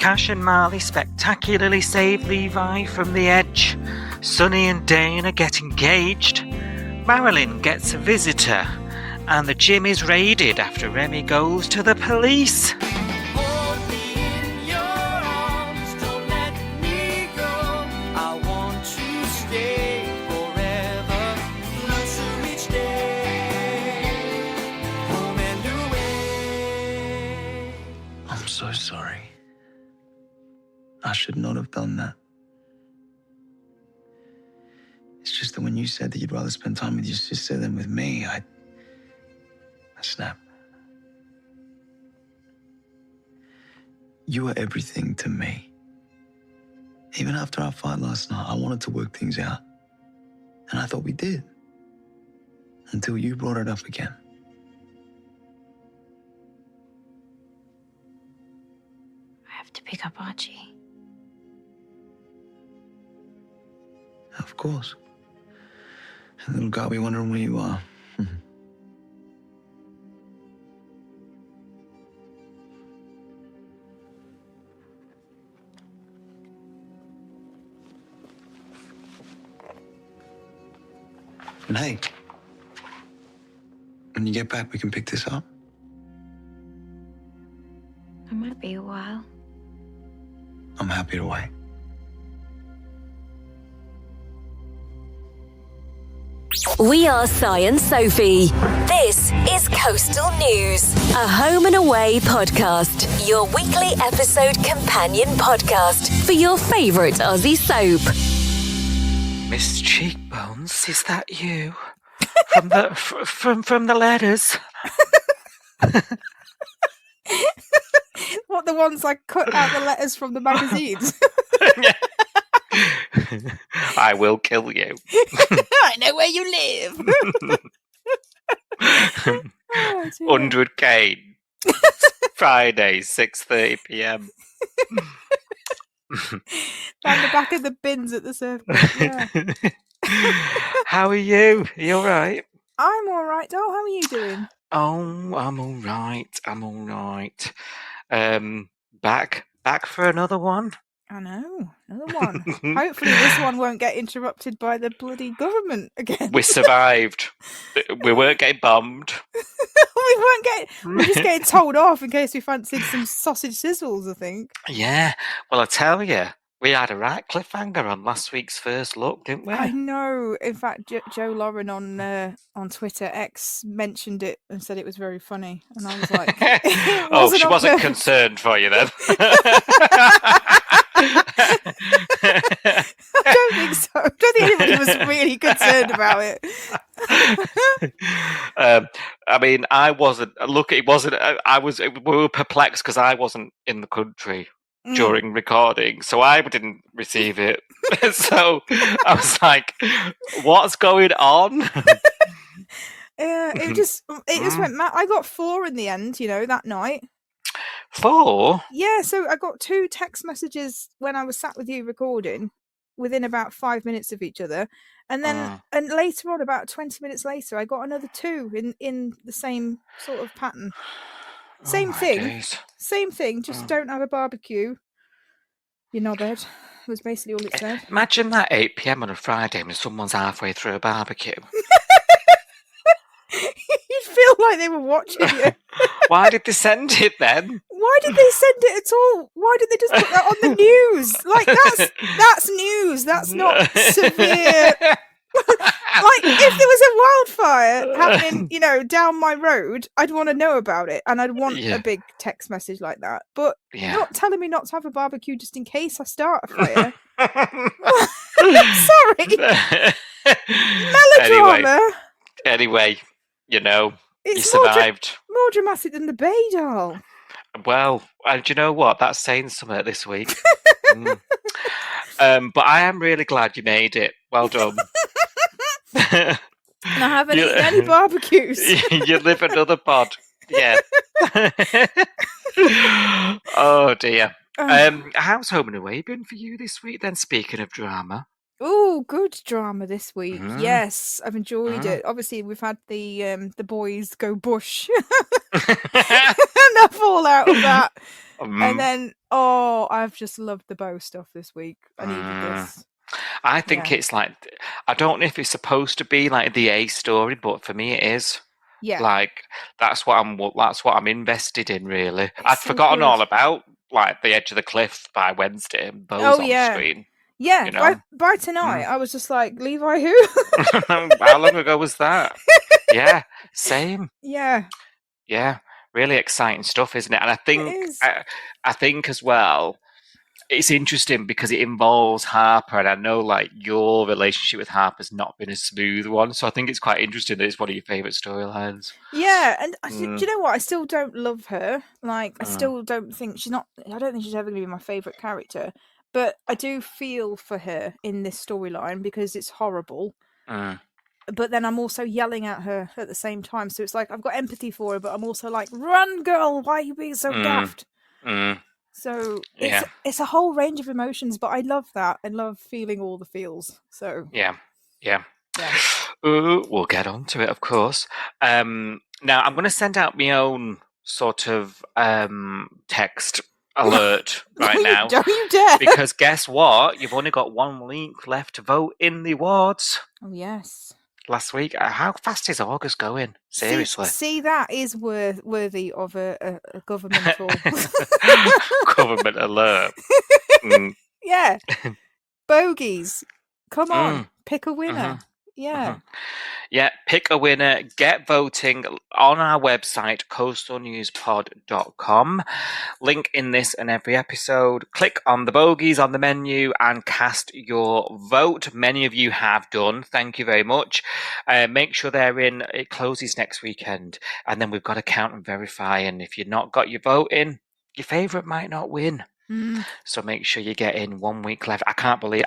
Cash and Marley spectacularly save Levi from the edge. Sonny and Dana get engaged. Marilyn gets a visitor. And the gym is raided after Remy goes to the police. I'm so sorry. I should not have done that. It's just that when you said that you'd rather spend time with your sister than with me, I snapped. You were everything to me. Even after our fight last night, I wanted to work things out. And I thought we did. Until you brought it up again. I have to pick up Archie. Of course. And little girl be wondering where you are. And hey, when you get back, we can pick this up. It might be a while. I'm happy to wait. We are Si and Sophie. This is Coastal News, a home and away podcast. Your weekly episode companion podcast for your favourite Aussie soap. Miss Cheekbones, is that you? From the letters. What, the ones I cut out the letters from the magazines? I will kill you. I know where you live. 100 Kane. Friday, 6:30 p.m. Down the back of the bins at the circle. Yeah. How are you? Are you all right? I'm all right, doll. How are you doing? Oh, I'm all right. Back for another one. I know, another one. Hopefully this one won't get interrupted by the bloody government again. We survived. We weren't getting bombed. We're just getting told off in case we fancied some sausage sizzles, I think. Yeah. Well, I tell you, we had a right cliffhanger on last week's First Look, didn't we? I know. In fact, Joe Lauren on Twitter X mentioned it and said it was very funny, and I was like, she wasn't concerned for you then. I don't think so. I don't think anybody was really concerned about it. I mean, I wasn't. Look, it wasn't. We were perplexed because I wasn't in the country during recording, so I didn't receive it. So I was like, "What's going on?" Yeah, it just went mad. I got 4 in the end, that night. 4? Yeah, so I got 2 text messages when I was sat with you recording within about 5 minutes of each other. And then and later on, about 20 minutes later, I got another 2 in the same sort of pattern. Same thing, just don't have a barbecue. You knobhead, was basically all it said. Imagine that 8 p.m. on a Friday when someone's halfway through a barbecue. You'd feel like they were watching you. Why did they send it then? Why did they send it at all? Why did they just put that on the news? Like, that's news. That's not severe. Like, if there was a wildfire happening, down my road, I'd want to know about it, and I'd want a big text message like that. But not telling me not to have a barbecue just in case I start a fire. Sorry. Melodrama. Anyway, you It's survived. More dramatic than the Bay doll. Well, do you know what? That's saying something this week. But I am really glad you made it. Well done. And I haven't eaten any barbecues. You live another pod. Yeah. Oh, dear. How's home and away been for you this week then, speaking of drama? Oh, good drama this week. Yes, I've enjoyed it. Obviously, we've had the boys go bush and the fallout of that. And then, I've just loved the bow stuff this week. I needed this. I think it's like, I don't know if it's supposed to be like the A story, but for me it is. Yeah. Like that's what I'm invested in, really. I'd so forgotten good. all about like The Edge of the Cliff by Wednesday and Bo's on screen. Yeah, you know? by tonight, I was just like, Levi who? How long ago was that? Yeah, same. Yeah. Yeah, really exciting stuff, isn't it? And I think It is. I think as well, it's interesting because it involves Harper, and I know like your relationship with Harper's not been a smooth one, so I think it's quite interesting that it's one of your favourite storylines. Yeah, and do you know what? I still don't love her. Like, I still don't think I don't think she's ever going to be my favourite character. But I do feel for her in this storyline because it's horrible. But then I'm also yelling at her at the same time. So it's like I've got empathy for her, but I'm also like, run, girl! Why are you being so daft? So it's a whole range of emotions, but I love that. I love feeling all the feels. So yeah. We'll get on to it, of course. Now I'm going to send out my own sort of text alert right now. Don't you dare! Because guess what? You've only got 1 week left to vote in the awards. Oh yes. Last week, how fast is August going? Seriously. See that is worthy of a governmental government alert. Yeah. Bogies. Come on, pick a winner. Yeah. Yeah, pick a winner, get voting on our website, coastalnewspod.com. Link in this and every episode. Click on the bogies on the menu and cast your vote. Many of you have done. Thank you very much. Make sure they're in. It closes next weekend. And then we've got to count and verify. And if you've not got your vote in, your favourite might not win. So make sure you get in. 1 week left. I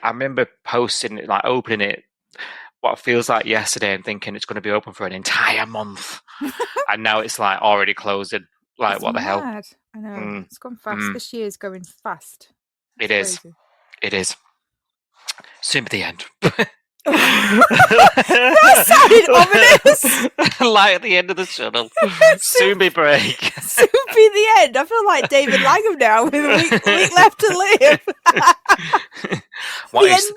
remember posting it, like opening it, what feels like yesterday, and thinking it's going to be open for an entire month. And now it's like already closing. Like, it's what the hell? I know. It's gone fast. This year's going fast. It is. It is. Soon be the end. That sounded ominous. Light at the end of the tunnel. Soon be break. Soon be the end. I feel like David Langham now with a week left to live. The end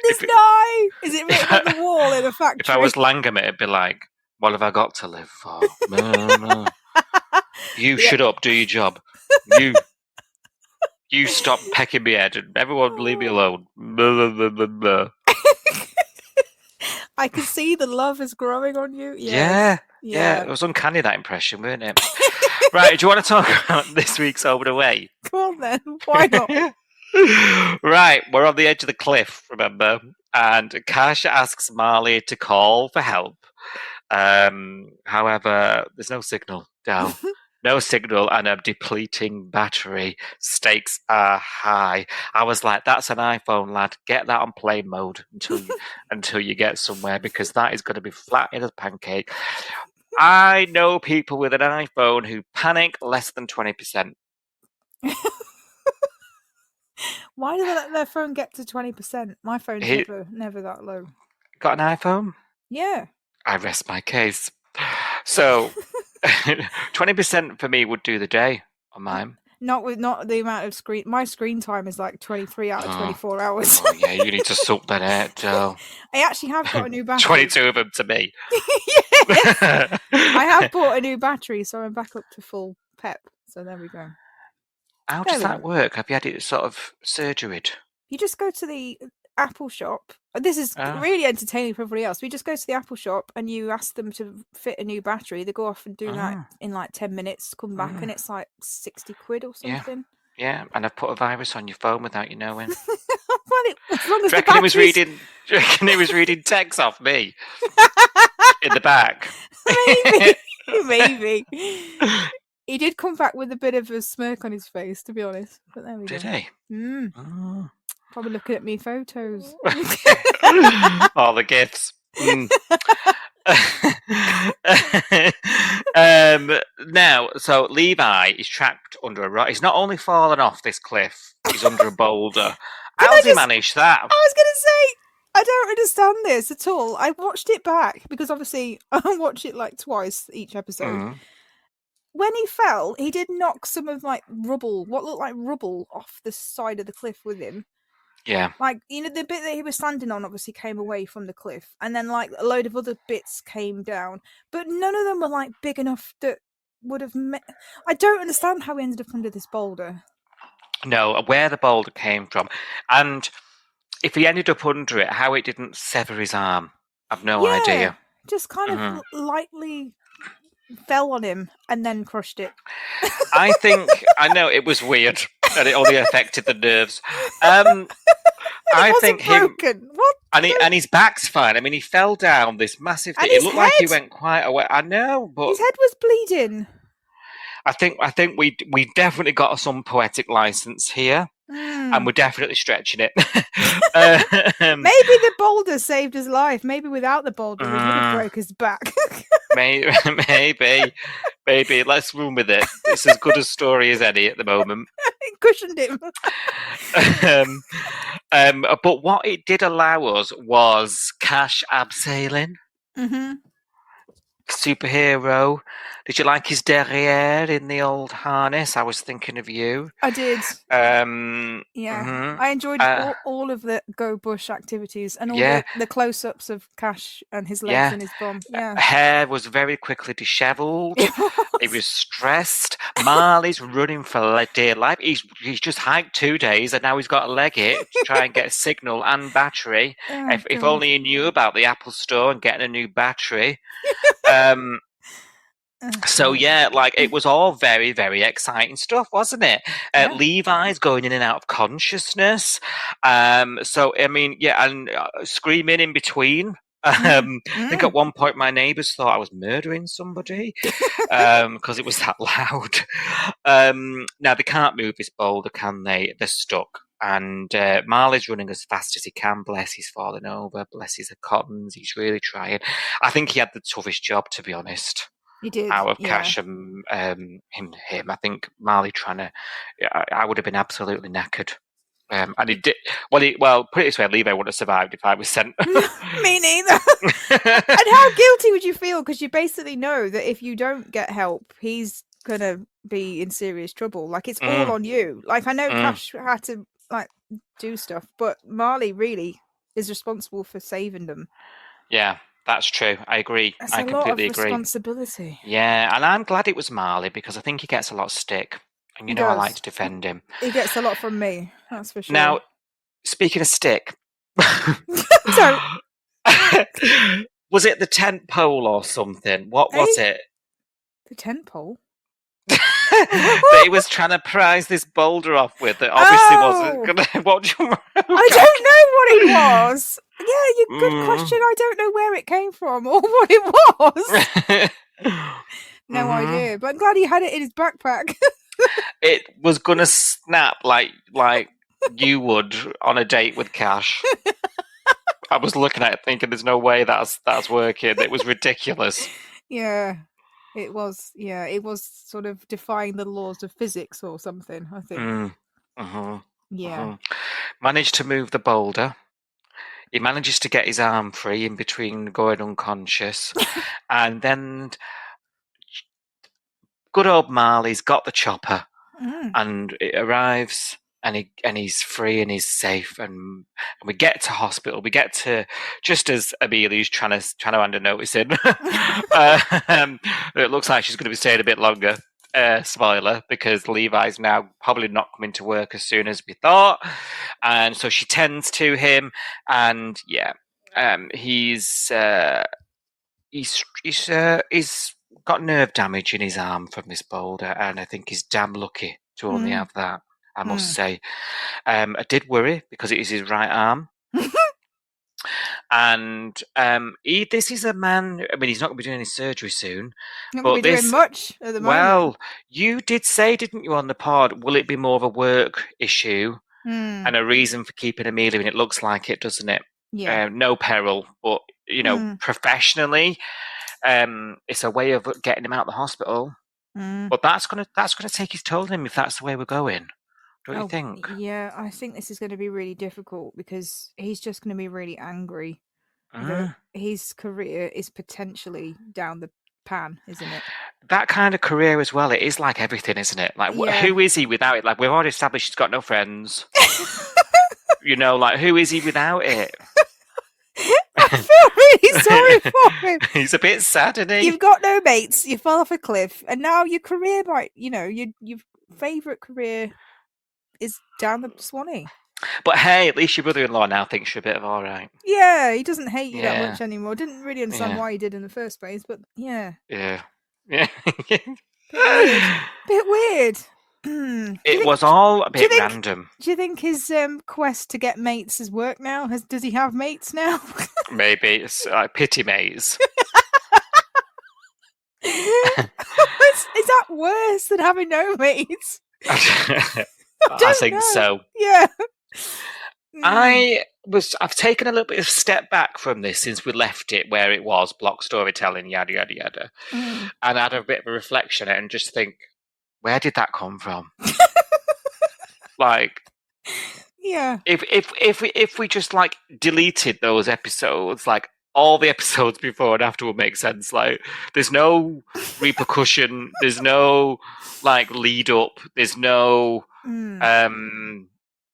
is nigh. Is it written on the wall in a factory? If I was Langham, it'd be like, what have I got to live for? No. You shut up, do your job. You stop pecking me head and everyone leave me alone. I can see the love is growing on you. Yes. Yeah. It was uncanny, that impression, weren't it? Right, do you want to talk about this week's Over the Way? Come on then, why not? Right, we're on the edge of the cliff, remember? And Kasia asks Marley to call for help. However, there's no signal down. No signal and a depleting battery. Stakes are high. I was like, that's an iPhone, lad. Get that on plane mode until you get somewhere, because that is going to be flat in a pancake. I know people with an iPhone who panic less than 20%. Why do they let their phone get to 20%? My phone's never that low. Got an iPhone? Yeah. I rest my case. So 20% for me would do the day on mine. Not the amount of screen. My screen time is like 23 out of 24 hours. Oh yeah, you need to suck that out, Joe. I actually have got a new battery. 22 of them to me. Yes. I have bought a new battery, so I'm back up to full pep. So there we go. How does that work? Have you had it sort of surgeried? You just go to the Apple shop. This is really entertaining for everybody else. We just go to the Apple shop and you ask them to fit a new battery. They go off and do that in like 10 minutes, come back, and it's like 60 quid or something. Yeah, and I've put a virus on your phone without you knowing. Well, as long as do you reckon he was reading texts off me in the back? Maybe. He did come back with a bit of a smirk on his face, to be honest. But there we go. Did he? Probably looking at me photos. All the gifts. Now, so Levi is trapped under a rock. He's not only fallen off this cliff, he's under a boulder. How does he manage that? I was going to say, I don't understand this at all. I watched it back because obviously I watch it like twice each episode. when he fell, he did knock some of like rubble, what looked like rubble, off the side of the cliff with him. Yeah. Like, the bit that he was standing on obviously came away from the cliff, and then like a load of other bits came down, but none of them were like big enough that would have I don't understand how he ended up under this boulder. No, where the boulder came from, and if he ended up under it, how it didn't sever his arm, I've no idea. Just kind of lightly fell on him and then crushed it. I know it was weird, and it only affected the nerves. I think broken. What? And his back's fine. I mean, he fell down this massive thing. It looked like he went quite away. I know, but his head was bleeding. I think we definitely got some poetic license here, and we're definitely stretching it. Maybe the boulder saved his life. Maybe without the boulder, he would have broke his back. maybe. Let's run with it. It's as good a story as any at the moment. It cushioned him. But what it did allow us was Cash abseiling. Mm-hmm. Superhero. Did you like his derriere in the old harness? I was thinking of you. I did. Yeah. I enjoyed all of the go bush activities and all the close-ups of Cash and his legs and his bum. Yeah. Hair was very quickly dishevelled. He was stressed. Marley's running for dear life. He's just hiked 2 days and now he's got a leg it to try and get a signal and battery. If only he knew about the Apple Store and getting a new battery. So it was all very, very exciting stuff, wasn't it? Levi's going in and out of consciousness. So I mean, and screaming in between. I think at one point my neighbours thought I was murdering somebody because it was that loud. Now they can't move this boulder, can they? They're stuck. And Marley's running as fast as he can. Bless, he's falling over. Bless his cottons. He's really trying. I think he had the toughest job, to be honest. He did. Out of Cash and him. I think Marley trying to. I would have been absolutely knackered. And he did. Well, put it this way: Levi would have survived if I was sent. Me neither. And how guilty would you feel? Because you basically know that if you don't get help, he's gonna be in serious trouble. Like it's all on you. Like I know Cash had to do stuff, but Marley really is responsible for saving them. Yeah. That's true. I agree. That's I completely agree. Responsibility. Yeah, and I'm glad it was Marley because I think he gets a lot of stick. And I like to defend him. He gets a lot from me, that's for sure. Now, speaking of stick, was it the tent pole or something? What was it? The tent pole? That he was trying to prize this boulder off with that obviously wasn't going to watch him. I don't know what it was. Yeah, good question. I don't know where it came from or what it was. No idea. But I'm glad he had it in his backpack. It was going to snap like you would on a date with Cash. I was looking at it thinking there's no way that's working. It was ridiculous. Yeah. It was, it was sort of defying the laws of physics or something, I think. Yeah. Managed to move the boulder. He manages to get his arm free in between going unconscious. And then good old Marley's got the chopper. And it arrives and he's free and he's safe and we get to hospital. We get to just as Amelia's trying to hand a notice in. It looks like she's going to be staying a bit longer. Spoiler, because Levi's now probably not coming to work as soon as we thought, and so she tends to him, and he's got nerve damage in his arm from this boulder, and I think he's damn lucky to only have that. I must say, I did worry because it is his right arm. And this is a man. I mean, he's not going to be doing any surgery soon. Not going to be doing much at the moment. Well, you did say, didn't you, on the pod? Will it be more of a work issue and a reason for keeping Amelia? And it looks like it, doesn't it? Yeah. No peril, but professionally, it's a way of getting him out of the hospital. But that's gonna take his toll on him if that's the way we're going. Don't you think? Yeah, I think this is going to be really difficult because he's just going to be really angry that his career is potentially down the pan, isn't it? that kind of career as well, it is like everything, isn't it? Like, Yeah. who is he without it? Like, we've already established he's got no friends. Like, who is he without it? I feel really sorry for him. He's a bit sad, isn't he? You've got no mates, you fell off a cliff, and now your career might, your favourite career is down the Swanee. But hey, at least your brother-in-law now thinks you're a bit of all right. Yeah, he doesn't hate you that Yeah. much anymore. Didn't really understand why he did in the first place, but yeah. Yeah. Bit weird. It was all a bit random. Do you think his quest to get mates has worked now? Does he have mates now? Maybe it's like pity mates. Is that worse than having no mates? I think know. so. Yeah. I've taken a little bit of step back from this since we left it where it was block storytelling, yada yada yada, and I had a bit of a reflection on it and just think, where did that come from? Like, yeah. If we just like deleted those episodes, like all the episodes before and after would make sense. Like, there's no repercussion, there's no like lead up, there's no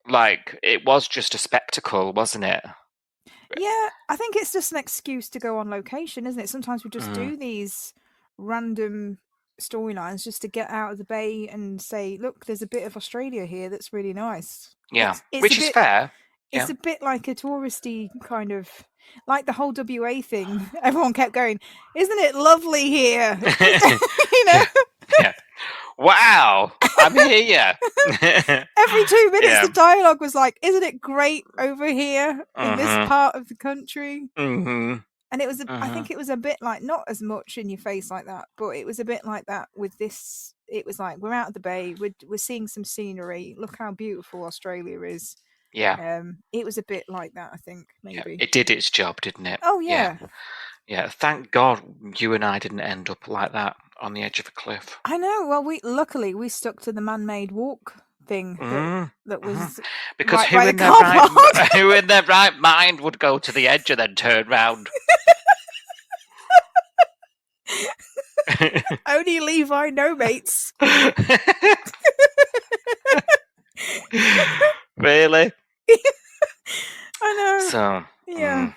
like, it was just a spectacle, wasn't it? Yeah, I think it's just an excuse to go on location, isn't it? Sometimes we just do these random storylines just to get out of the bay and say, look, there's a bit of Australia here that's really nice. Yeah, it's which is fair. It's a bit like a touristy kind of, like the whole WA thing. Everyone kept going, isn't it lovely here? Yeah. Wow, I'm here. Every 2 minutes, the dialogue was like, isn't it great over here in this part of the country? Mm-hmm. And it was, I think it was a bit like, not as much in your face like that, but it was a bit like that with this. It was like, we're out of the bay, we're seeing some scenery. Look how beautiful Australia is. Yeah. It was a bit like that, I think, maybe. Yeah, it did its job, didn't it? Oh, yeah. Yeah, thank God you and I didn't end up like that on the edge of a cliff. I know. Well, luckily we stuck to the man-made walk thing that was because right who in their right mind would go to the edge and then turn round? Only Levi, no mates. Really? I know. So yeah.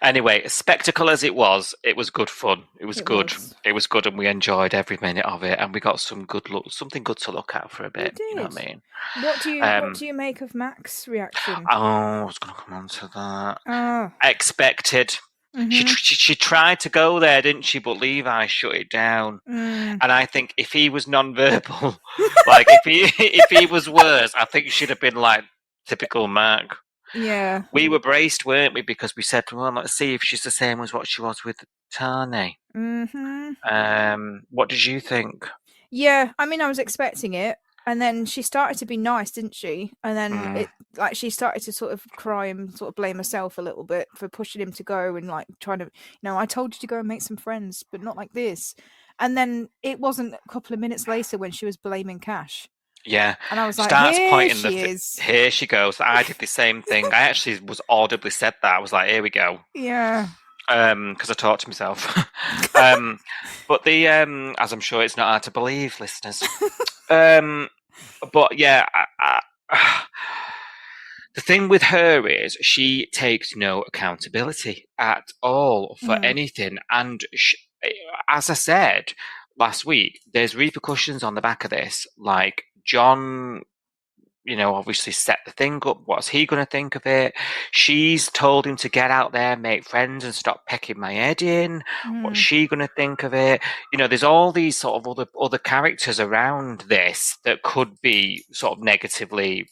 Anyway, spectacle as it was good fun. It was good. It was good, and we enjoyed every minute of it. And we got something good to look at for a bit. You know what I mean? What do you make of Mac's reaction? I was going to come on to that. Oh. Expected. Mm-hmm. She tried to go there, didn't she? But Levi shut it down. And I think if he was non-verbal, like if he was worse, I think she'd have been like typical Mac. Yeah. We were braced, weren't we? Because we said, well, let's see if she's the same as what she was with Tani. Mm-hmm. What did you think? Yeah, I mean, I was expecting it. And then she started to be nice, didn't she? And then she started to sort of cry and sort of blame herself a little bit for pushing him to go and like trying to, I told you to go and make some friends, but not like this. And then it wasn't a couple of minutes later when she was blaming Cash. Yeah. And I was like, here she goes. I did the same thing. I actually was audibly said that. I was like, here we go. Yeah. Because I talked to myself. But the as I'm sure it's not hard to believe, listeners. But yeah, the thing with her is she takes no accountability at all for anything. And as I said last week, there's repercussions on the back of this. Like, John, obviously set the thing up. What's he going to think of it? She's told him to get out there, make friends, and stop pecking my head in. What's she going to think of it? There's all these sort of other characters around this that could be sort of negatively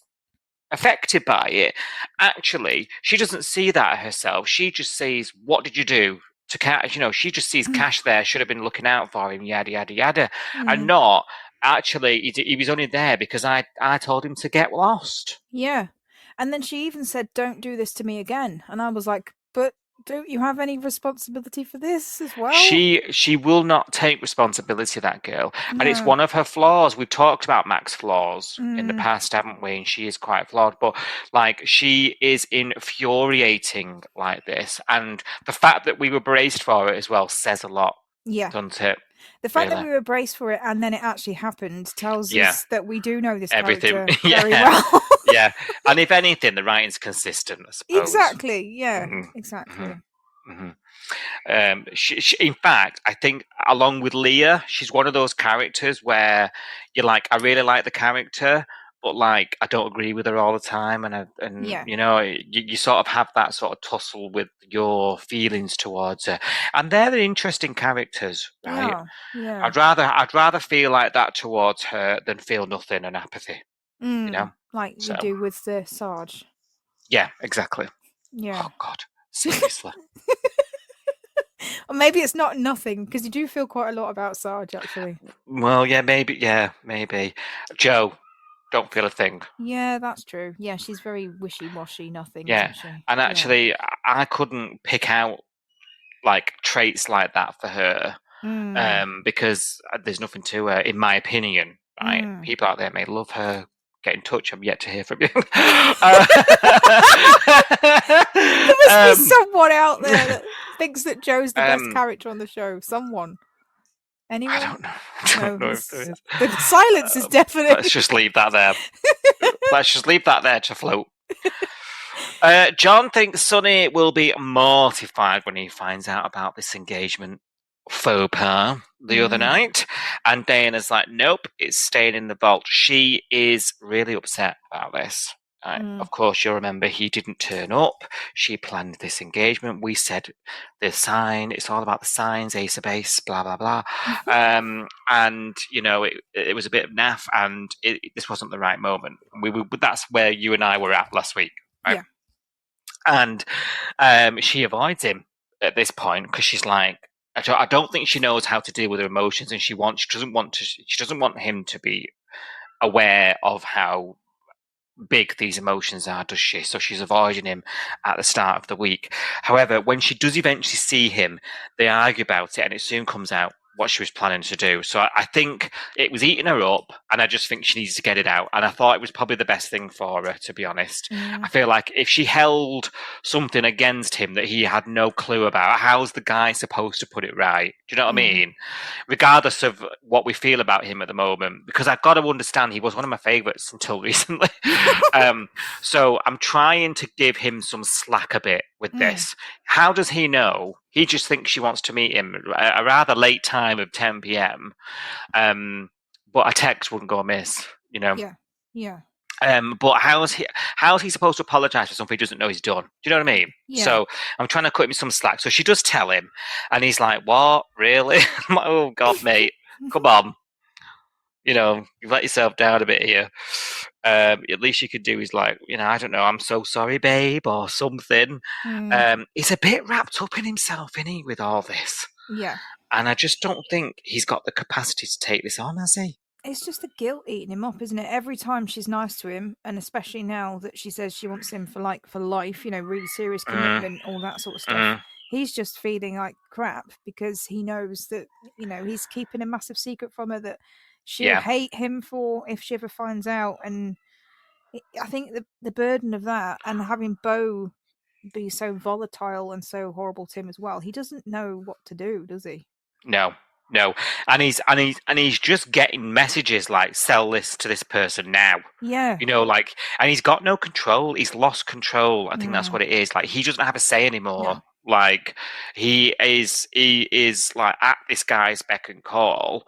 affected by it. Actually, she doesn't see that herself. She just sees, what did you do to Cash? She just sees Cash there, should have been looking out for him, yada, yada, yada. And not, actually, he was only there because I told him to get lost. Yeah. And then she even said, don't do this to me again. And I was like, but don't you have any responsibility for this as well? She will not take responsibility, that girl. No. And it's one of her flaws. We've talked about Mac's flaws in the past, haven't we? And she is quite flawed. But, like, she is infuriating like this. And the fact that we were braced for it as well says a lot. Yeah. Doesn't it? The fact that Really. we were braced for it and then it actually happened tells Yeah. us that we do know this Everything. character Yeah. very well. Yeah. And if anything, the writing's consistent, I suppose. Exactly. Yeah. Mhm, Exactly. She, in fact, I think along with Leah, she's one of those characters where you're like, I really like the character, but like I don't agree with her all the time, and Yeah. you know, you sort of have that sort of tussle with your feelings towards her, and they're the interesting characters, right? Yeah. Yeah. I'd rather feel like that towards her than feel nothing and apathy, you know. Like So you do with the Sarge. yeah, exactly. Yeah. Oh God, seriously. Or maybe it's not nothing, because you do feel quite a lot about Sarge, actually. Well, yeah, maybe. Joe, don't feel a thing. Yeah, that's true. Yeah, she's very wishy-washy, nothing, Yeah, isn't she? and Yeah. actually, I couldn't pick out like traits like that for her, because there's nothing to her, in my opinion. Right? People out there may love her. Get in touch. I'm yet to hear from you. There must be someone out there that thinks that Joe's the best character on the show. Someone. Anyone? I don't know. I don't know if there is. The silence is definite. Let's just leave that there. Let's just leave that there to float. John thinks Sonny will be mortified when he finds out about this engagement faux pas the other night, and Dana's like, nope, it's staying in the vault. She is really upset about this. Of course, you'll remember he didn't turn up. She planned this engagement. We said the sign, it's all about the signs, ace of base, blah, blah, blah. And, you know, it was a bit of naff, and this wasn't the right moment. That's where you and I were at last week, right? Yeah. And she avoids him at this point because she's like, I don't think she knows how to deal with her emotions, and she doesn't want him to be aware of how big these emotions are, does she? So she's avoiding him at the start of the week. However, when she does eventually see him, they argue about it, and it soon comes out what she was planning to do. So I think it was eating her up, and I just think she needs to get it out. And I thought it was probably the best thing for her, to be honest. I feel like if she held something against him that he had no clue about, how's the guy supposed to put it right? Do you know what I mean? Regardless of what we feel about him at the moment, because I've got to understand he was one of my favourites until recently. So I'm trying to give him some slack a bit with this. How does he know? He just thinks she wants to meet him at a rather late time of 10 p.m. But a text wouldn't go amiss, you know. Yeah. But how's he supposed to apologise for something he doesn't know he's done? Do you know what I mean? Yeah. So I'm trying to cut him some slack. So she does tell him, and he's like, "What? Really?" I'm like, "Oh God, mate, come on." You know, you've let yourself down a bit here. At least you could do is like, you know, I don't know, I'm so sorry, babe, or something. He's a bit wrapped up in himself, isn't he, with all this? Yeah. And I just don't think he's got the capacity to take this on, has he? It's just the guilt eating him up, isn't it? Every time she's nice to him, and especially now that she says she wants him for life, you know, really serious commitment, all that sort of stuff. He's just feeling like crap because he knows that, you know, he's keeping a massive secret from her that she'll hate him for if she ever finds out. And I think the burden of that, and having Beau be so volatile and so horrible to him as well, he doesn't know what to do, does he? No. And he's just getting messages like, sell this to this person now. Yeah. You know, like, and he's got no control. He's lost control. I think that's what it is. Like, he doesn't have a say anymore. No. Like, he is like at this guy's beck and call.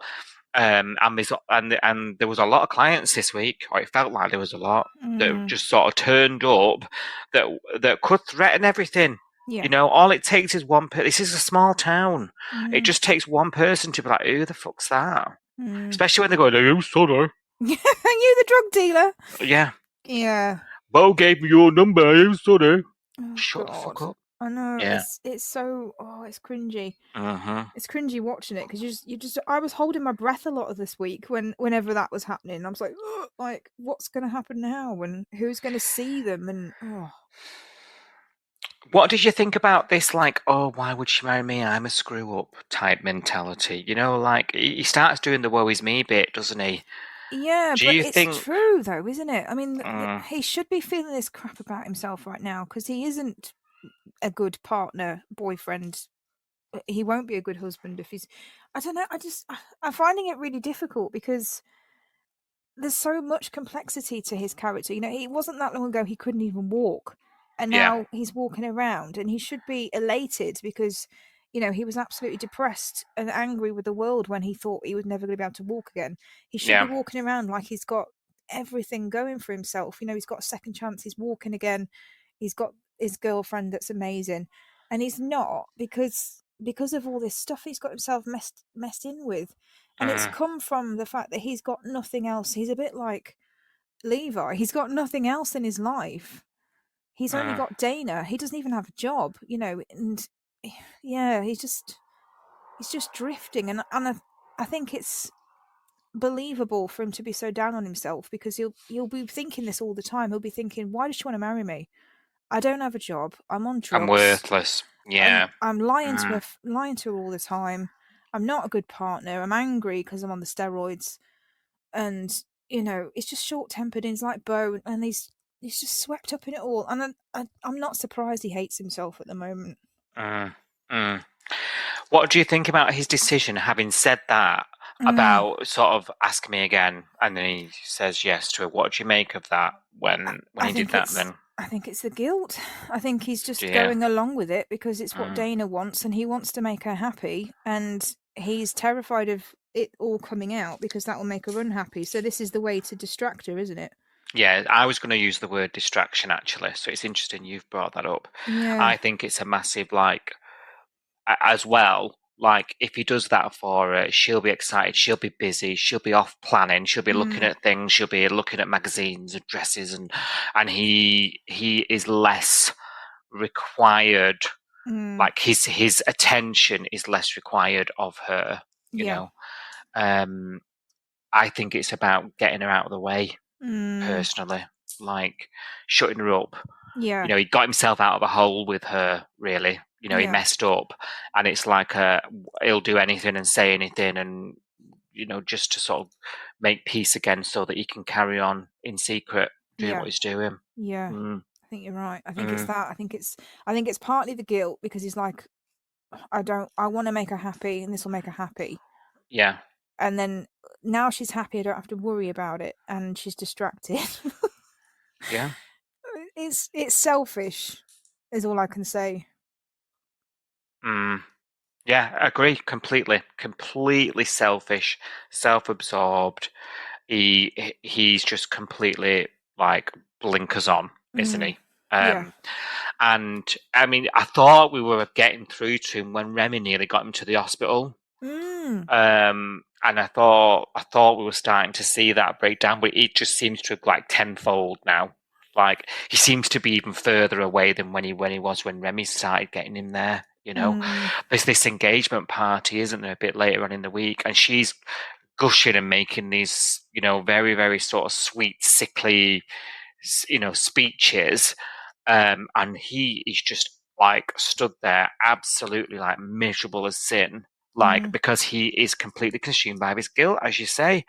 And there was a lot of clients this week, or it felt like there was a lot that just sort of turned up that could threaten everything. Yeah. You know, all it takes is one person. This is a small town. It just takes one person to be like, who the fuck's that? Especially when they go, "You Sonny." You the drug dealer? Yeah. Yeah. Bo gave me your number, you Sonny. Oh, Shut the fuck up. I know. Yeah. It's so it's cringy. It's cringy watching it because you just I was holding my breath a lot of this week whenever that was happening. I was like, what's going to happen now, and who's going to see them, and What did you think about this, like, oh, why would she marry me? I'm a screw-up type mentality. You know, like, he starts doing the woe is me bit, doesn't he? Yeah, Do but you it's think... true, though, isn't it? I mean, he should be feeling this crap about himself right now because he isn't a good partner, boyfriend, he won't be a good husband if he's. I don't know. I'm finding it really difficult because there's so much complexity to his character. You know, it wasn't that long ago he couldn't even walk, and Yeah. now he's walking around, and he should be elated because, you know, he was absolutely depressed and angry with the world when he thought he was never going to be able to walk again. He should be Yeah. walking around like he's got everything going for himself. You know, he's got a second chance. He's walking again. He's got his girlfriend that's amazing, and he's not because of all this stuff he's got himself messed in with. And it's come from the fact that he's got nothing else. He's a bit like Levi. He's got nothing else in his life. He's only got Dana. He doesn't even have a job, you know, and yeah, he's just drifting. And I think it's believable for him to be so down on himself because he'll be thinking this all the time. He'll be thinking, why does she want to marry me? I don't have a job. I'm on drugs. I'm worthless. Yeah. I'm lying to her all the time. I'm not a good partner. I'm angry because I'm on the steroids, and you know, it's just short tempered. He's like Bo, and he's just swept up in it all. And I'm not surprised he hates himself at the moment. What do you think about his decision, having said that, about sort of ask me again, and then he says yes to it? What do you make of that when he did that? Then I think it's the guilt. I think he's just Yeah. going along with it because it's what Dana wants, and he wants to make her happy, and he's terrified of it all coming out because that will make her unhappy. So this is the way to distract her, isn't it? Yeah, I was going to use the word distraction actually, so it's interesting you've brought that up. Yeah. I think it's a massive, like, as well, like, if he does that for her, she'll be excited, she'll be busy, she'll be off planning, she'll be looking at things, she'll be looking at magazines and dresses, and he is less required, like his attention is less required of her, you know. I think it's about getting her out of the way, personally, like shutting her up. Yeah. You know, he got himself out of a hole with her, really. You know, he messed up, and it's like he'll do anything and say anything, and you know, just to sort of make peace again, so that he can carry on in secret doing what he's doing. Yeah. I think you're right. I think it's that. I think it's partly the guilt because he's like, I want to make her happy, and this will make her happy. Yeah. And then now she's happy, I don't have to worry about it, and she's distracted. Yeah. It's selfish, is all I can say. Yeah, I agree completely. Completely selfish, self-absorbed. He's just completely like blinkers on, isn't he? Yeah. And I mean, I thought we were getting through to him when Remy nearly got him to the hospital. And I thought we were starting to see that breakdown, but it just seems to have like tenfold now. Like he seems to be even further away than when he was when Remy started getting him there. You know, there's this engagement party, isn't there, a bit later on in the week, and she's gushing and making these, you know, very, very sort of sweet, sickly, you know, speeches, and he is just like stood there, absolutely like miserable as sin, like because he is completely consumed by his guilt, as you say,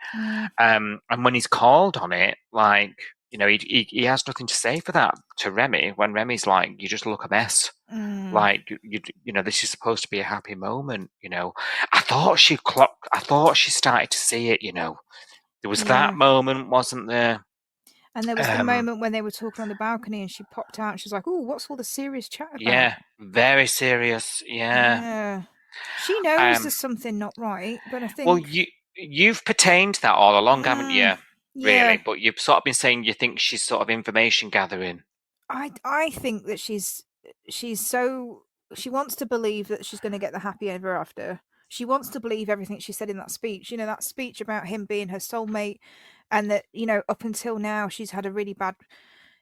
and when he's called on it, like, you know, he has nothing to say for that to Remy, when Remy's like, you just look a mess. Like, you know, this is supposed to be a happy moment, you know. I thought she started to see it, you know. There was that moment, wasn't there? And there was the moment when they were talking on the balcony and she popped out and she's like, oh, what's all the serious chat about? Yeah, very serious, yeah. She knows there's something not right, but I think... Well, you've pertained that all along, haven't you? Yeah. Really, but you've sort of been saying you think she's sort of information gathering. I think that she's so... She wants to believe that she's going to get the happy ever after. She wants to believe everything she said in that speech. You know, that speech about him being her soulmate, and that, you know, up until now she's had a really bad,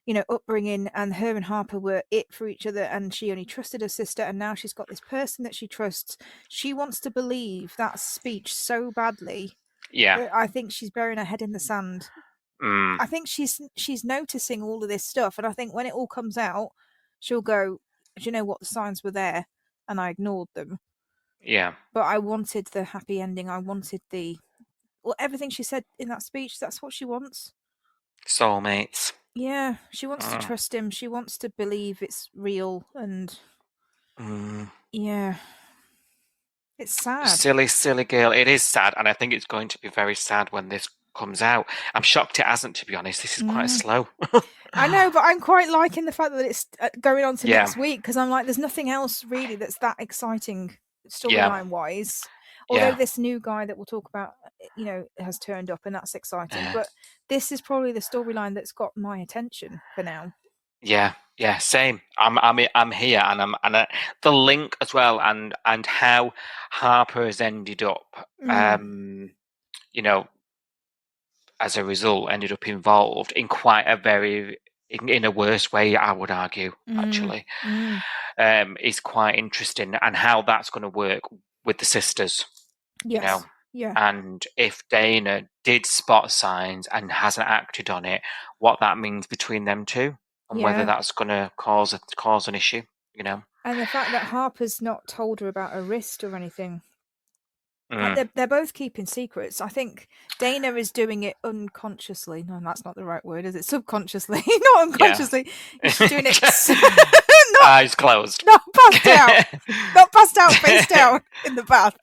you know, upbringing, and her and Harper were it for each other, and she only trusted her sister, and now she's got this person that she trusts. She wants to believe that speech so badly. Yeah. I think she's burying her head in the sand. I think she's noticing all of this stuff, and I think when it all comes out, she'll go, do you know what, the signs were there and I ignored them. Yeah. But I wanted the happy ending. I wanted everything she said in that speech. That's what she wants. Soulmates. Yeah, she wants to trust him. She wants to believe it's real, and yeah. It's sad. Silly girl. It is sad, and I think it's going to be very sad when this comes out. I'm shocked it hasn't, to be honest. This is quite slow. I know, but I'm quite liking the fact that it's going on to Yeah. next week, because I'm like, there's nothing else really that's that exciting storyline wise. Although this new guy that we'll talk about, has turned up, and that's exciting. But this is probably the storyline that's got my attention for now. Yeah, same. I'm here, and the link as well, and how Harper has ended up, as a result, ended up involved in quite a very in a worse way, I would argue. Actually, is quite interesting, and how that's going to work with the sisters. Yes. Yeah. And if Dana did spot signs and hasn't acted on it, what that means between them two, and whether that's going to cause an issue, And the fact that Harper's not told her about her wrist or anything. Like they're both keeping secrets. I think Dana is doing it unconsciously. No, that's not the right word, is it? Subconsciously, not unconsciously. She's doing it eyes closed, not passed out, face down in the bath.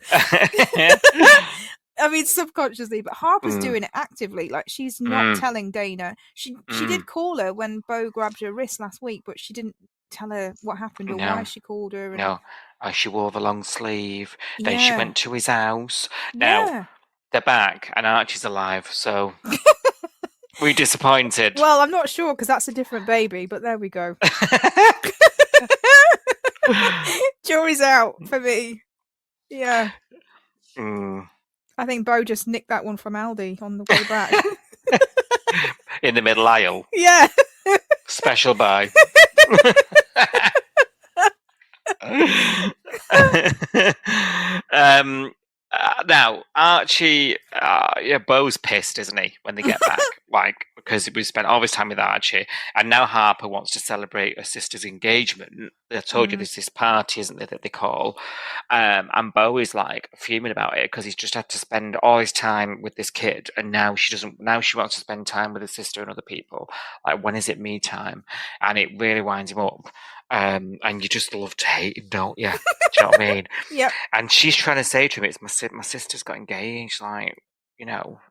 I mean, subconsciously, but Harper's doing it actively. Like, she's not telling Dana. She did call her when Bo grabbed her wrist last week, but she didn't tell her what happened or why she called her. And... she wore the long sleeve. Then she went to his house. Now they're back, and Archie's alive. So we're disappointed. Well, I'm not sure, because that's a different baby. But there we go. Jury's out for me. Yeah. I think Bo just nicked that one from Aldi on the way back. In the middle aisle. Yeah. Special buy. Now Archie, Bo's pissed, isn't he, when they get back? Like, because we spent all this time with Archie, and now Harper wants to celebrate her sister's engagement. I told you there's this party, isn't there, that they call, and Bo is like fuming about it because he's just had to spend all his time with this kid, and now she doesn't. Now she wants to spend time with her sister and other people. Like, when is it me time? And it really winds him up. And you just love to hate him, don't you? Do you know what I mean? Yeah. And she's trying to say to him, "It's my sister's got engaged. Like,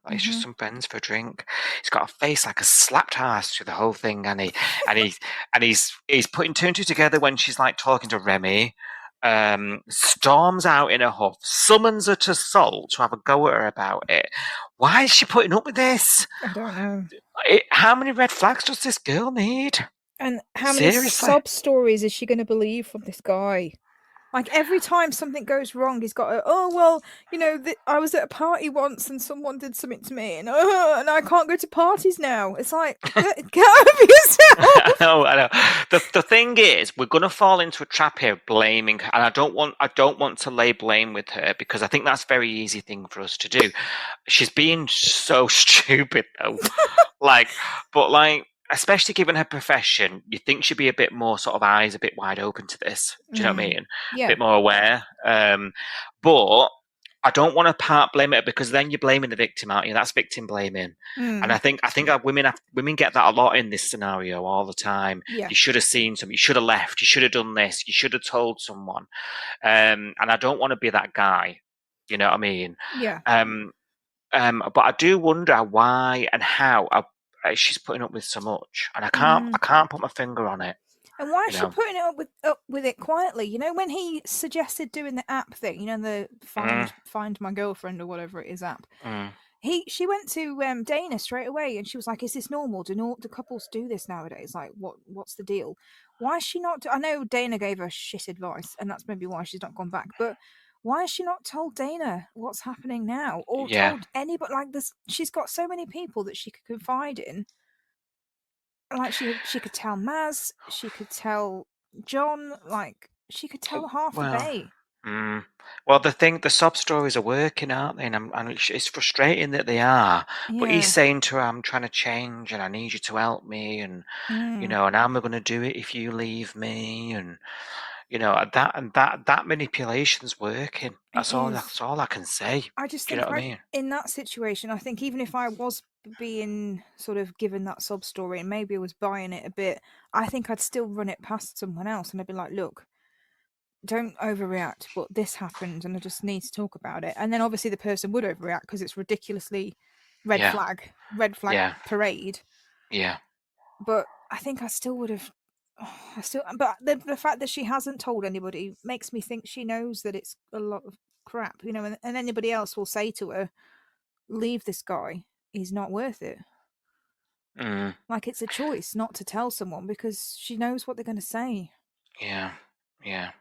it's just some friends for a drink." He's got a face like a slapped ass through the whole thing, and he's putting two and two together when she's like talking to Remy. Storms out in a huff, summons her to Salt to have a go at her about it. Why is she putting up with this? I don't know. How many red flags does this girl need? And how many sob stories is she going to believe from this guy? Like, every time something goes wrong, he's got I was at a party once and someone did something to me, and I can't go to parties now. It's like, get over yourself. I know. The thing is, we're going to fall into a trap here, blaming her, and I don't want to lay blame with her, because I think that's a very easy thing for us to do. She's being so stupid, though. Especially given her profession, you think she'd be a bit more sort of eyes a bit wide open to this. Do you know what I mean? Yeah. A bit more aware. But I don't want to blame it, because then you're blaming the victim, aren't you? That's victim blaming. And I think women get that a lot in this scenario all the time. Yeah. You should have seen something. You should have left. You should have done this. You should have told someone. And I don't want to be that guy. You know what I mean? Yeah. But I do wonder why and how she's putting up with so much, and I can't put my finger on it. And why is she putting it up with it quietly? When he suggested doing the app thing, the find my girlfriend or whatever it is app. She went to Dana straight away, and she was like, "Is this normal? Do couples do this nowadays? Like, what's the deal? Why is she not? I know Dana gave her shit advice, and that's maybe why she's not gone back. But why has she not told Dana what's happening now, or told anybody? Like this, she's got so many people that she could confide in. Like, she could tell Maz, she could tell John, like she could tell half the bay. Well, the sob stories are working, aren't they? And it's frustrating that they are. Yeah. But he's saying to her, "I'm trying to change, and I need you to help me, and and how am I going to do it if you leave me?" And that manipulation's working. That's all I can say. I just Do you think, know what I mean? in that situation, I think even if I was being sort of given that sub story and maybe I was buying it a bit, I think I'd still run it past someone else, and I'd be like, "Look, don't overreact, but this happened and I just need to talk about it. And then obviously the person would overreact because it's ridiculously red Yeah. flag Yeah. parade. Yeah. But I think I still would have. But the fact that she hasn't told anybody makes me think she knows that it's a lot of crap, and anybody else will say to her, leave this guy, he's not worth it. Mm. Like, it's a choice not to tell someone because she knows what they're going to say. Yeah. Yeah.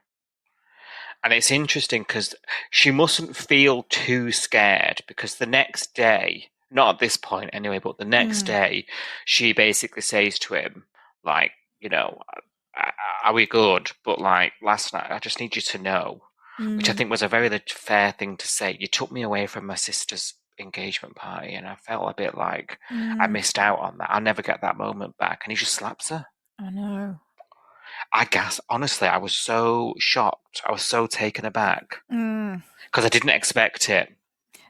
And it's interesting because she mustn't feel too scared, because the next day, not at this point anyway, but the next day, she basically says to him, like, are we good? But like last night, I just need you to know, which I think was a very fair thing to say. You took me away from my sister's engagement party, and I felt a bit like I missed out on that. I'll never get that moment back. And he just slaps her. I know. I guess, honestly, I was so shocked. I was so taken aback because I didn't expect it.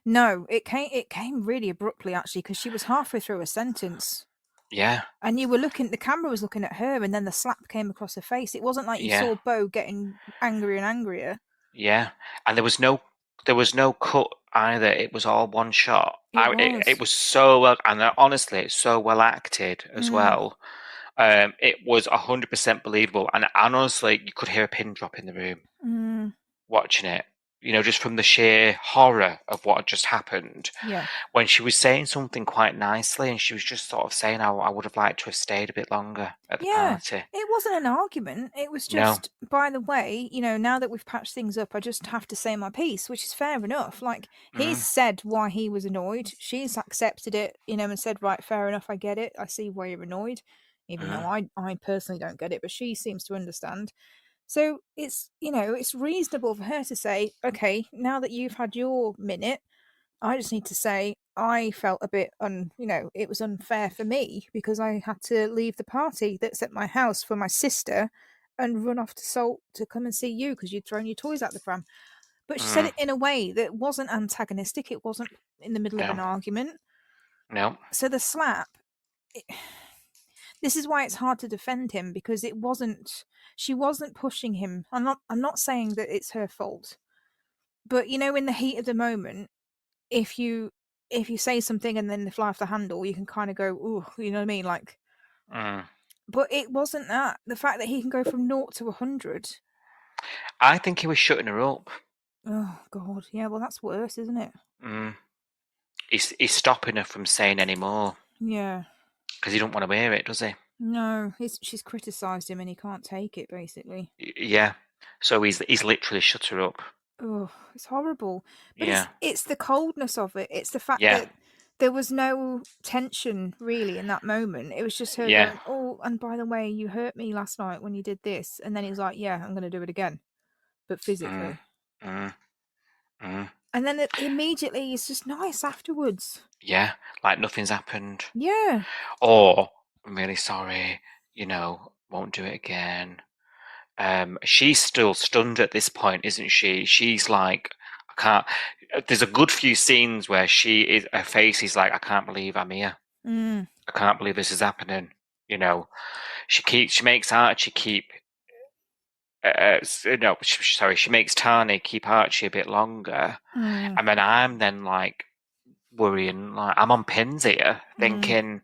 No, it came really abruptly, actually, because she was halfway through a sentence. Yeah. And the camera was looking at her, and then the slap came across her face. It wasn't like you saw Bo getting angrier and angrier. Yeah. And there was no cut either. It was all one shot. It was so well, and honestly, it's so well acted as well. It was 100% believable, and honestly, you could hear a pin drop in the room watching it. Just from the sheer horror of what had just happened. Yeah. When she was saying something quite nicely, and she was just sort of saying, I would have liked to have stayed a bit longer at the party. It wasn't an argument. It was just, by the way, now that we've patched things up, I just have to say my piece, which is fair enough. Like, he's said why he was annoyed. She's accepted it, and said, right, fair enough, I get it. I see why you're annoyed, even though I personally don't get it, but she seems to understand. So it's, it's reasonable for her to say, okay, now that you've had your minute, I just need to say I felt a bit it was unfair for me because I had to leave the party that's at my house for my sister and run off to Salt to come and see you because you'd thrown your toys out the pram. But she said it in a way that wasn't antagonistic. It wasn't in the middle of an argument. No. So the slap, this is why it's hard to defend him, because she wasn't pushing him. I'm not saying that it's her fault, but in the heat of the moment, if you say something and then they fly off the handle, you can kind of go, ooh, you know what I mean? Like, but it wasn't that. The fact that he can go from 0 to 100. I think he was shutting her up. Oh God, yeah. Well, that's worse, isn't it? He's stopping her from saying any more. Yeah. Because he don't want to hear it, does he? No, she's criticised him and he can't take it, basically. Yeah. So he's literally shut her up. Oh, it's horrible. But it's the coldness of it. It's the fact Yeah. that there was no tension really in that moment. It was just her going, oh, and by the way, you hurt me last night when you did this. And then he was like, yeah, I'm going to do it again, but physically. And then immediately it's just nice afterwards. Yeah, like nothing's happened. Yeah. Or, I'm really sorry, won't do it again. She's still stunned at this point, isn't she? She's like, I can't. There's a good few scenes where her face is like, I can't believe I'm here. I can't believe this is happening. She makes Archie keep. She makes Tani keep Archie a bit longer, and then I'm like worrying, like I'm on pins here, thinking,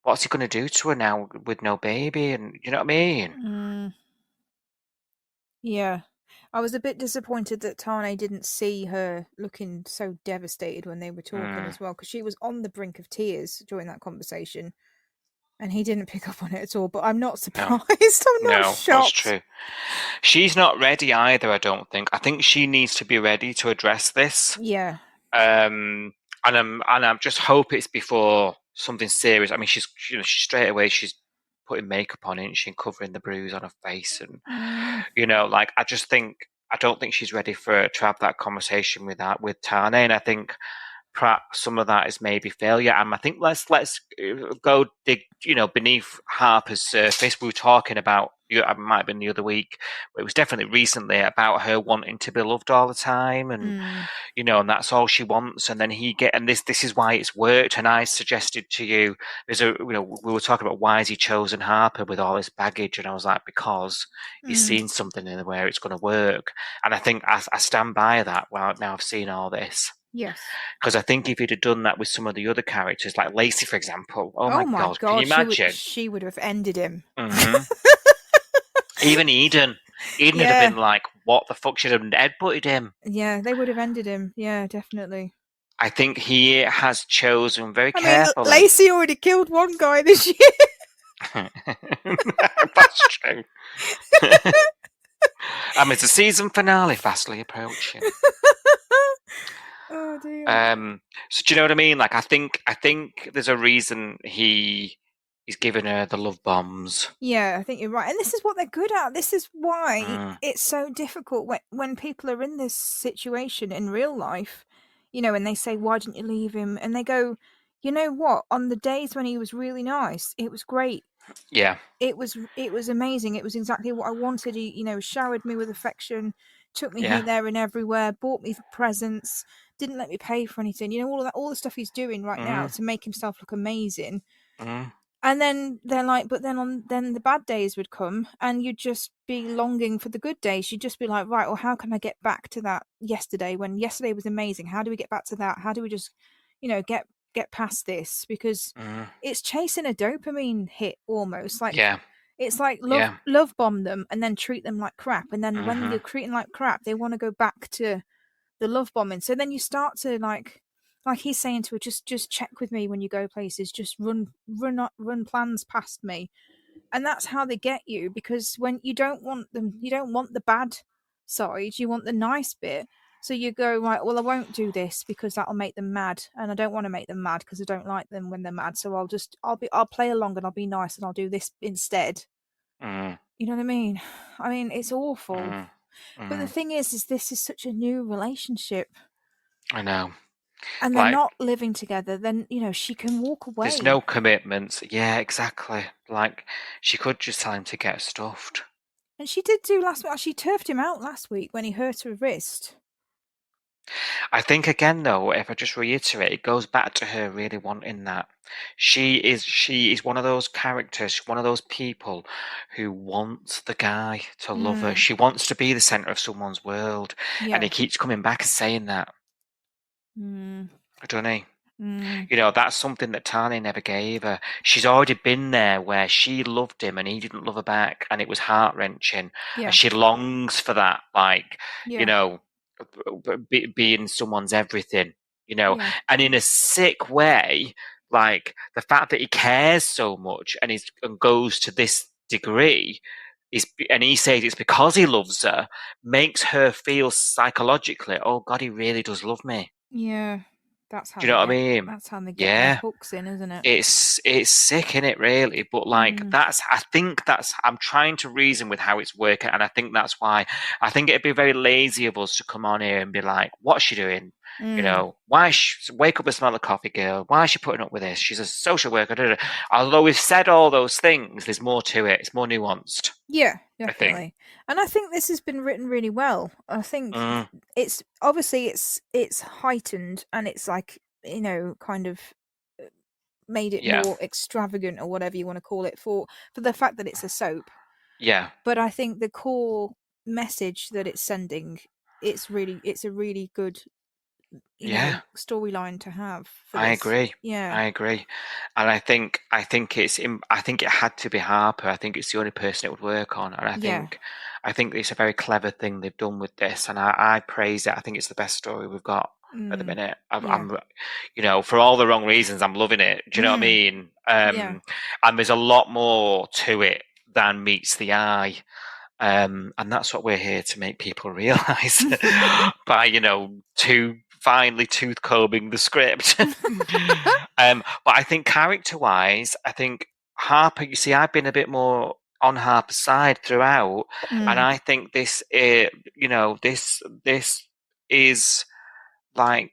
what's he going to do to her now with no baby, and you know what I mean? Yeah. I was a bit disappointed that Tane didn't see her looking so devastated when they were talking as well, because she was on the brink of tears during that conversation, and he didn't pick up on it at all. But I'm not surprised. I'm not shocked. That's true. She's not ready either, I don't think. I think she needs to be ready to address this. Yeah. And I'm just hope it's before something serious. I mean, she's straight away she's putting makeup on, isn't she, and covering the bruise on her face, and like I don't think she's ready to have that conversation with Tane. And I think perhaps some of that is maybe failure. And I think let's go dig, beneath Harper's surface. We were talking about, it might have been the other week, but it was definitely recently, about her wanting to be loved all the time, and and that's all she wants. And then this is why it's worked. And I suggested to you, we were talking about why has he chosen Harper with all this baggage, and I was like, because he's seen something in where it's going to work. And I think I stand by that. Well, now I've seen all this. Yes. Because I think if he'd have done that with some of the other characters, like Lacey, for example, oh my God, can you imagine? She would have ended him. Mm-hmm. Even Eden would have been like, what the fuck, should have headbutted him. Yeah, they would have ended him. Yeah, definitely. I think he has chosen very carefully. Lacey already killed one guy this year. That's true. It's a season finale fastly approaching. Oh dear. So do you know what I mean? Like, I think there's a reason he's given her the love bombs. Yeah, I think you're right. And this is what they're good at. This is why it's so difficult when people are in this situation in real life, and they say, why didn't you leave him? And they go, you know what? On the days when he was really nice, it was great. Yeah. It was amazing. It was exactly what I wanted. He, showered me with affection, took me here, there, and everywhere, bought me presents, didn't let me pay for anything. All the stuff he's doing right now to make himself look amazing. And then they're like, but then the bad days would come, and you'd just be longing for the good days. You'd just be like, right, well, how can I get back to that yesterday when yesterday was amazing? How do we get back to that? How do we just, get past this? Because it's chasing a dopamine hit almost. Like, it's like love bomb them and then treat them like crap. And then when you're treating like crap, they want to go back to the love bombing. So then you start to like he's saying to her, just check with me when you go places, just run plans past me. And that's how they get you, because when you don't want the bad side, you want the nice bit. So you go, right, well, I won't do this because that'll make them mad, and I don't want to make them mad because I don't like them when they're mad. So I'll play along and I'll be nice and I'll do this instead. You know what I mean? It's awful. But the thing is this is such a new relationship. I know. And they're not living together, then, she can walk away. There's no commitments. Yeah, exactly. Like, she could just tell him to get stuffed. And she did do last week. She turfed him out last week when he hurt her wrist. I think, again, though, if I just reiterate, it goes back to her really wanting that. She is one of those characters, one of those people who wants the guy to love her. She wants to be the centre of someone's world. Yeah. And he keeps coming back and saying that. Don't he? That's something that Tanya never gave her. She's already been there where she loved him and he didn't love her back, and it was heart-wrenching. Yeah. And she longs for that, being someone's everything, and in a sick way, like the fact that he cares so much and goes to this degree and he says it's because he loves her, makes her feel psychologically, oh God, he really does love me. Yeah. That's how. Do you know what I mean? That's how they get their hooks in, isn't it? It's sick, isn't it? Really, but I'm trying to reason with how it's working, and I think that's why I think it'd be very lazy of us to come on here and be like, "What's she doing? Why wake up and smell the coffee, girl? Why is she putting up with this? She's a social worker." Although we've said all those things, there's more to it. It's more nuanced. Yeah, definitely. And I think this has been written really well. I think it's obviously it's heightened, and it's like, kind of made it more extravagant or whatever you want to call it for the fact that it's a soap. Yeah. But I think the core message that it's sending, it's a really good storyline to have for I this. agree. Yeah, I agree, and I think it had to be Harper. I think it's the only person it would work on, and I think it's a very clever thing they've done with this, and I praise it. I think it's the best story we've got at the minute. I'm for all the wrong reasons, I'm loving it. Do you know what I mean? And there's a lot more to it than meets the eye. And that's what we're here to make people realise by, finally tooth combing the script. But I think character-wise, I think Harper, you see, I've been a bit more on Harper's side throughout, and I think this is like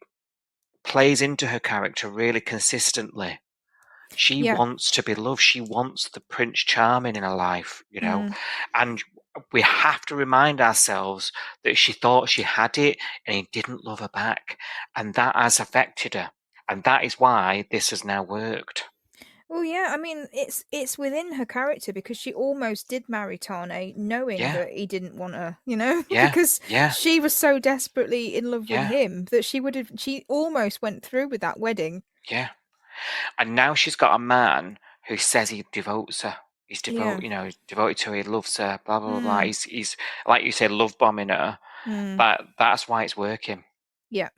plays into her character really consistently. She wants to be loved. She wants the Prince Charming in her life, and we have to remind ourselves that she thought she had it and he didn't love her back, and that has affected her, and that is why this has now worked. Well, yeah, I mean, it's within her character because she almost did marry Tane knowing that he didn't want her, because she was so desperately in love with him that she almost went through with that wedding. Yeah. And now she's got a man who says he devotes her. He's devoted, he's devoted to her, he loves her, blah, blah, blah. He's, like you said, love bombing her. But that's why it's working. Yeah.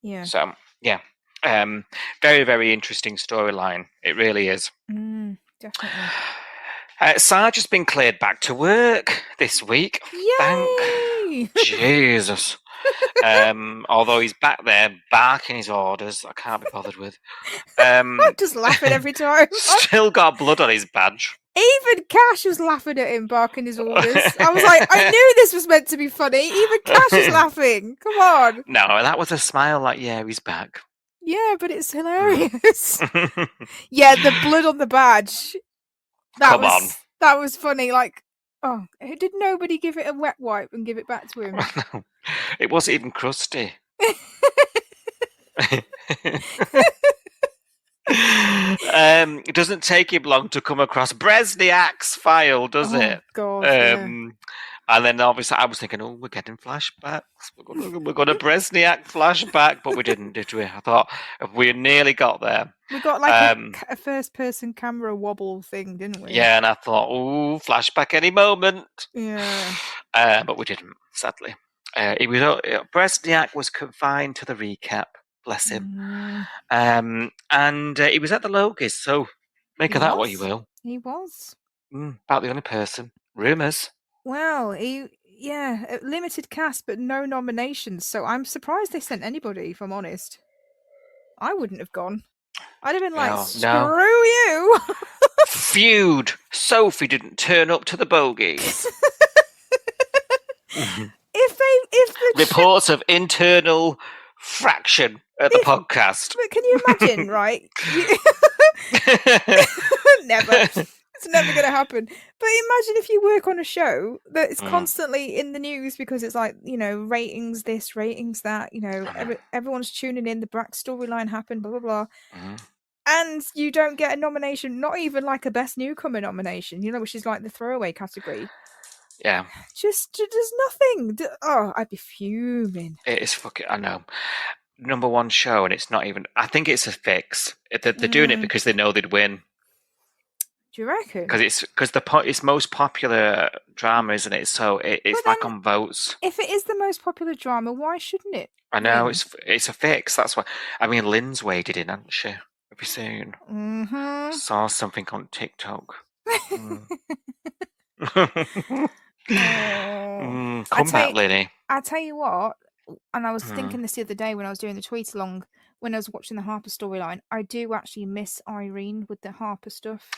Yeah. So, yeah. Very, very interesting storyline. It really is. Definitely. Sarge has been cleared back to work this week. Yay! Thank Jesus. Although he's back there barking his orders, I can't be bothered with. I'm just laughing every time. Still got blood on his badge. Even Cash was laughing at him barking his orders. I was like, I knew this was meant to be funny. Even Cash is laughing. Come on. No, that was a smile like, yeah, he's back. Yeah, but it's hilarious. Yeah, the blood on the badge. That was funny. Like, oh, did nobody give it a wet wipe and give it back to him? It wasn't even crusty. It doesn't take him long to come across Bresniak's file, does it? God, yeah. And then obviously I was thinking, we're getting flashbacks. We're going to Bresniak flashback, but we didn't, did we? I thought we nearly got there. We got like a first-person camera wobble thing, didn't we? Yeah, and I thought, flashback any moment. Yeah. But we didn't, sadly. Bresniak was confined to the recap. Bless him. And he was at the Logies, so make of that what you will. He was. About the only person. Rumours. Well, limited cast, but no nominations. So I'm surprised they sent anybody, if I'm honest. I wouldn't have gone. I'd have been like, screw you. Feud. Sophie didn't turn up to the bogies. If the reports of internal fraction at the podcast. But can you imagine, right? Never. It's never going to happen. But imagine if you work on a show that is constantly in the news because it's like, ratings this, ratings that, everyone's tuning in, the Brack storyline happened, blah, blah, blah. And you don't get a nomination, not even like a Best Newcomer nomination, which is like the throwaway category. Yeah. Just, there's nothing. Oh, I'd be fuming. It is fucking, I know. Number one show, and it's not even, I think it's a fix. They're doing it because they know they'd win. Do you reckon? Because it's most popular drama, isn't it? So it's like on votes. If it is the most popular drama, why shouldn't it? I know, it's a fix. That's why. I mean, Lynn's waded in, hasn't she? Have you seen? Mm-hmm. Saw something on TikTok. Come back, Lynny. I tell you what, and I was thinking this the other day when I was doing the tweet along, when I was watching the Harper storyline, I do actually miss Irene with the Harper stuff.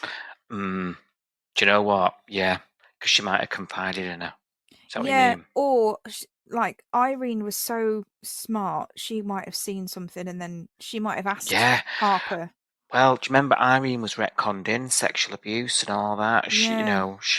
Do you know what? Yeah, because she might have confided in her. Is that what you mean? Or like Irene was so smart, she might have seen something and then she might have asked Harper. Well, do you remember Irene was retconned in sexual abuse and all that? She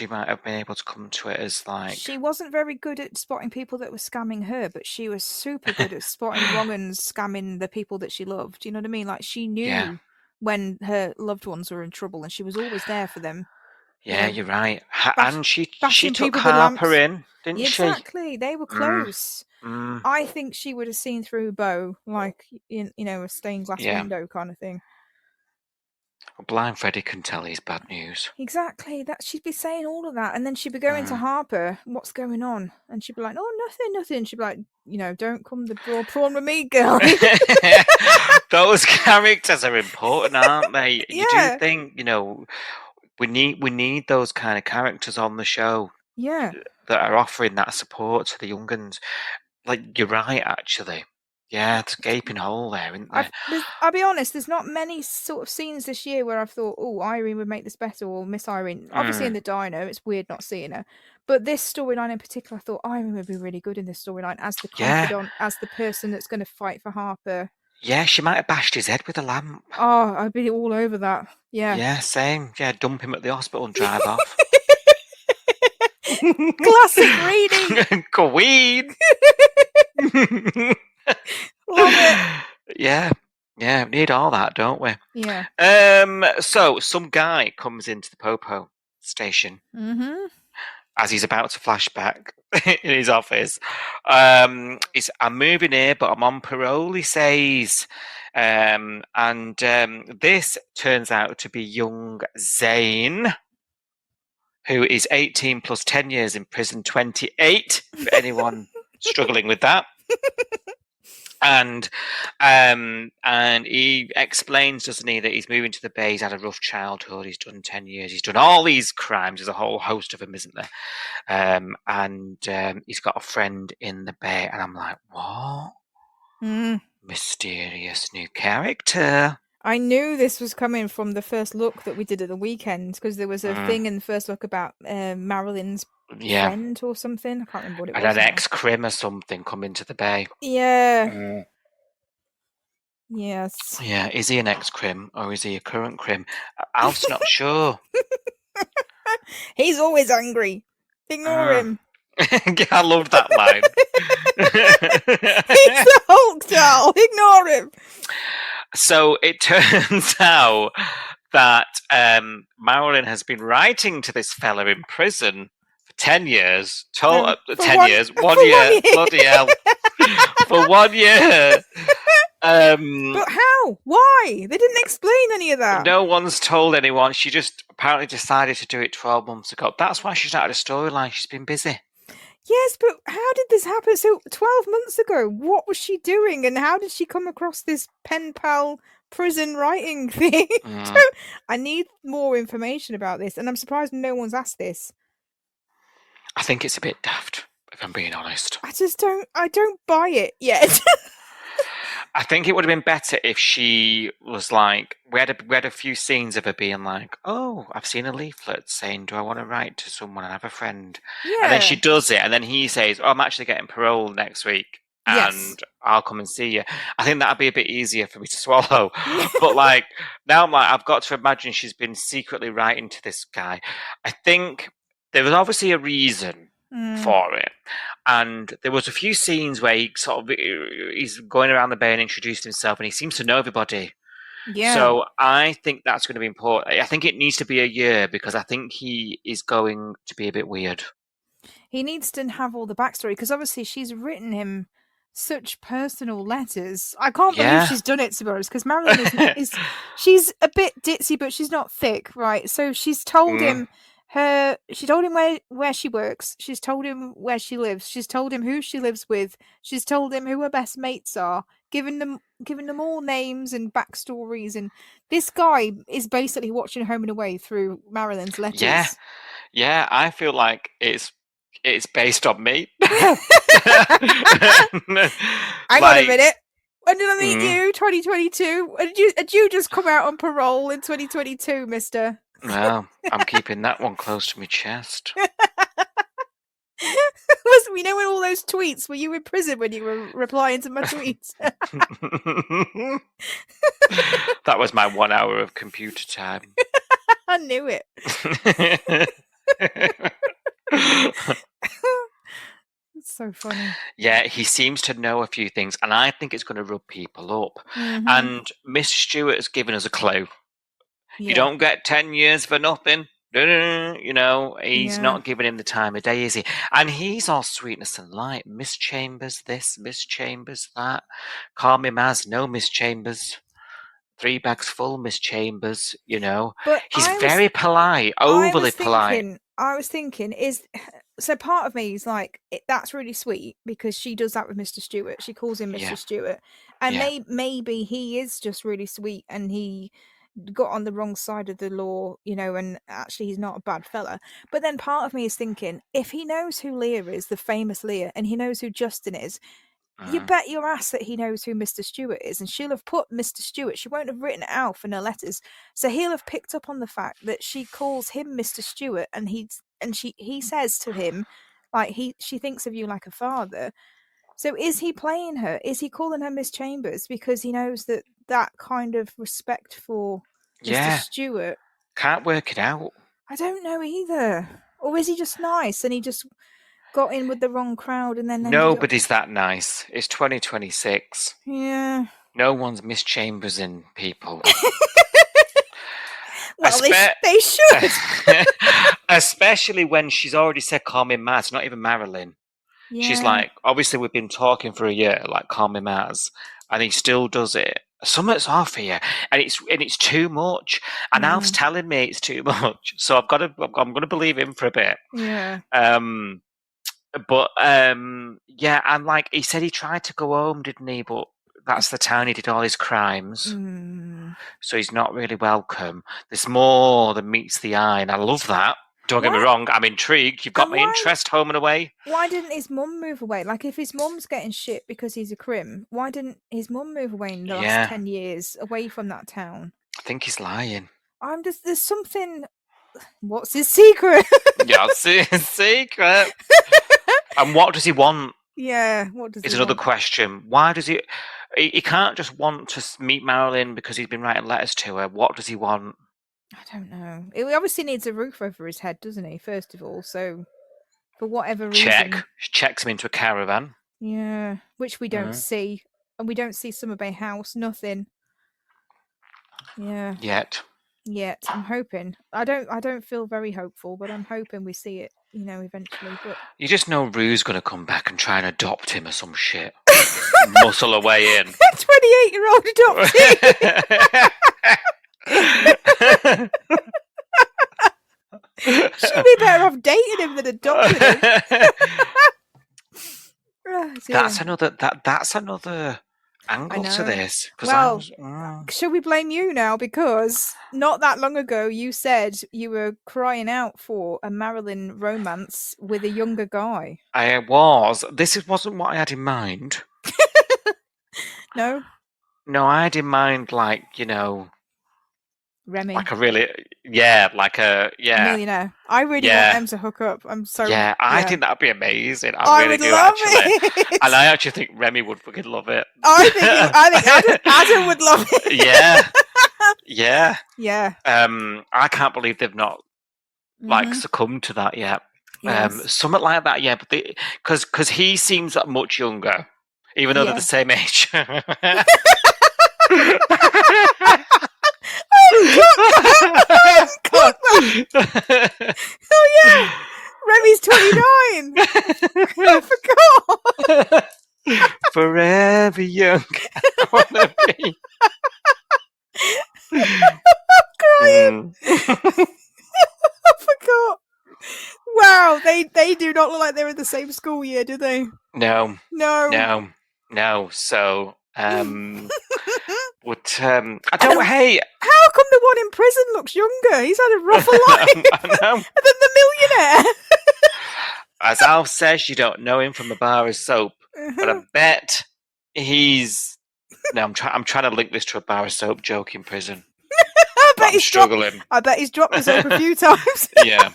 might have been able to come to it as like... She wasn't very good at spotting people that were scamming her, but she was super good at spotting wrong and scamming the people that she loved. You know what I mean? Like, she knew when her loved ones were in trouble and she was always there for them. Yeah, you're right. And she took Harper in, didn't she? Exactly. They were close. I think she would have seen through Beau, like, in, a stained glass window kind of thing. Well, blind Freddie can tell he's bad news. Exactly. That she'd be saying all of that, and then she'd be going to Harper, "What's going on?" And she'd be like, "Oh, nothing." She'd be like, "Don't come the raw prawn with me, girl." Those characters are important, aren't they? You do think, we need those kind of characters on the show. Yeah. That are offering that support to the young uns. Like, you're right, actually. Yeah, it's a gaping hole there, isn't there? I'll be honest, there's not many sort of scenes this year where I've thought, Irene would make this better, or Miss Irene. Obviously in the diner, it's weird not seeing her. But this storyline in particular, I thought Irene would be really good in this storyline as the confidant, as the person that's going to fight for Harper. Yeah, she might have bashed his head with a lamp. Oh, I'd be all over that. Yeah. Yeah, same. Yeah, dump him at the hospital and drive off. Classic reading. Queen. Love it. Yeah, we need all that, don't we? Yeah. So some guy comes into the Popo station Mm-hmm. as he's about to flashback in his office. He's, I'm moving here, but I'm on parole, he says. And this turns out to be young Zane, who is 18 plus 10 years in prison, 28, for anyone struggling with that. And he explains, doesn't he, that he's moving to the Bay, he's had a rough childhood, he's done 10 years, he's done all these crimes, there's a whole host of them, isn't there? And he's got a friend in the Bay, and I'm like, what? Mysterious new character. I knew this was coming from the first look that we did at the weekend, because there was a thing in the first look about Marilyn's friend or something. I can't remember what it was. And an ex-crim or something coming to the Bay. Yeah. Yes. Yeah, is he an ex-crim or is he a current crim? Alf's not sure. He's always angry. Ignore him. I love that line. He's the Hulk doll. Ignore him. So it turns out that Marilyn has been writing to this fella in prison for 10 years. 10 years. 1 year. Bloody hell. For 1 year. But how? Why? They didn't explain any of that. No one's told anyone. She just apparently decided to do it 12 months ago. That's why she's not had a storyline. She's been busy. Yes, but how did this happen? So 12 months ago, what was she doing, and how did she come across this pen pal prison writing thing? I need more information about this, and I'm surprised no one's asked this. I think it's a bit daft, if I'm being honest. I don't buy it yet. I think it would have been better if she was like, we had a few scenes of her being like, oh, I've seen a leaflet saying, do I want to write to someone and have a friend? Yeah. And then she does it, and then he says, oh, I'm actually getting parole next week, and I'll come and see you. I think that'd be a bit easier for me to swallow. But like, now I'm like, I've got to imagine she's been secretly writing to this guy. I think there was obviously a reason for it. And there was a few scenes where he's going around the Bay and introduced himself, and he seems to know everybody. Yeah. So I think that's going to be important. I think it needs to be a year, because I think he is going to be a bit weird. He needs to have all the backstory, because obviously she's written him such personal letters. I can't believe she's done it, to be honest, because Marilyn she's a bit ditzy, but she's not thick, right? So she's told him she told him where she works. She's told him where she lives. She's told him who she lives with. She's told him who her best mates are, giving them all names and backstories. And this guy is basically watching Home and Away through Marilyn's letters. Yeah, I feel like it's based on me. Hang on a minute. When did I meet you? 2022. Had you just come out on parole in 2022, mister? Well, I'm keeping that one close to my chest. Listen, we know in all those tweets, were you in prison when you were replying to my tweets? That was my 1 hour of computer time. I knew it. It's so funny. Yeah, he seems to know a few things, and I think it's going to rub people up. And Miss Stewart has given us a clue. You don't get 10 years for nothing. You know, he's not giving him the time of day, is he? And he's all sweetness and light. Miss Chambers this, Miss Chambers that. Call me Maz, no Miss Chambers. 3 bags full, Miss Chambers, you know. But he's very polite, overly polite. I was thinking, so part of me is like, that's really sweet, because she does that with Mr. Stewart. She calls him Mr. Stewart. And maybe he is just really sweet, and he got on the wrong side of the law, you know, and actually he's not a bad fella. But then part of me is thinking, if he knows who Leah is, the famous Leah, and he knows who Justin is, you bet your ass that he knows who Mr. Stewart is, and she'll have put Mr. Stewart. She won't have written it out in her letters, so he'll have picked up on the fact that she calls him Mr. Stewart, and he says to him, like, she thinks of you like a father. So is he playing her? Is he calling her Miss Chambers because he knows that kind of respect for Mr. Yeah. Stewart? Can't work it out. I don't know either. Or is he just nice and he just got in with the wrong crowd and then ended up... Nobody's that nice. It's 2026. Yeah. No one's Miss Chambers in people. Well, they should. Especially when she's already said call me Maz, not even Marilyn. Yeah. She's like, obviously we've been talking for a year, like call me Maz, and he still does it. Something's off here, and it's too much. And Alf's telling me it's too much, so I'm gonna believe him for a bit. Yeah. But yeah, and like he said, he tried to go home, didn't he? But that's the town he did all his crimes. So he's not really welcome. There's more than meets the eye, and I love that. Don't get me wrong, I'm intrigued. You've got my interest, home and away. Why didn't his mum move away? Like, if his mum's getting shit because he's a crim, why didn't his mum move away in the last 10 years, away from that town? I think he's lying. There's something... What's his secret? Yeah, it's his secret. And what does he want? Yeah, what does he Is another want? question. Why does he... He can't just want to meet Marilyn because he's been writing letters to her. What does he want? I don't know. He obviously needs a roof over his head, doesn't he? First of all, so for whatever reason, She checks him into a caravan. Yeah, which we don't see, and we don't see Summer Bay House. Nothing. Yeah. Yet. I'm hoping. I don't feel very hopeful, but I'm hoping we see it. Eventually. But you just know Rue's gonna come back and try and adopt him or some shit. Muscle her way in. 28-year-old adoptee. She'd be better off dating him than adopting him. That's another angle to this. Well, should we blame you now? Because not that long ago you said you were crying out for a Marilyn romance with a younger guy. I was. This wasn't what I had in mind. No? No, I had in mind, like, Remy. like a really, like a, millionaire. I really want them to hook up. I'm so... Yeah, I think that'd be amazing. I really would do, love actually. it. And I actually think Remy would fucking love it. I think Adam would love it. Yeah. Yeah. I can't believe they've not, succumbed to that yet. Yes. Something like that, yeah. But because he seems much younger, even though they're the same age. Oh yeah, Remy's 29. I forgot. Forever young. I wanna be. Crying. I forgot. Wow, they do not look like they're in the same school year, do they? No. So, I don't. Hey, how come the one in prison looks younger? He's had a rougher life than the millionaire. As Alf says, you don't know him from a bar of soap, but I bet he's. No, I'm trying to link this to a bar of soap joke in prison. I bet he's struggling. I bet he's dropped the soap a few times. Yeah.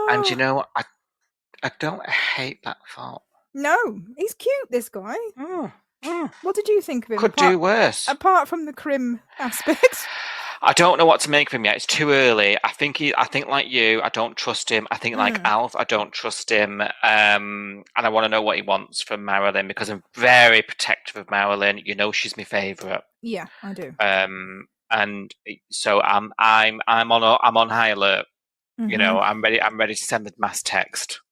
And I don't hate that thought. No, he's cute, this guy. What did you think of him? Could do worse. Apart from the crim aspect. I don't know what to make of him yet. It's too early. I think like you, I don't trust him. I think like Alf, I don't trust him. And I want to know what he wants from Marilyn because I'm very protective of Marilyn. She's my favourite. Yeah, I do. And so I'm on high alert. I'm ready to send the mass text.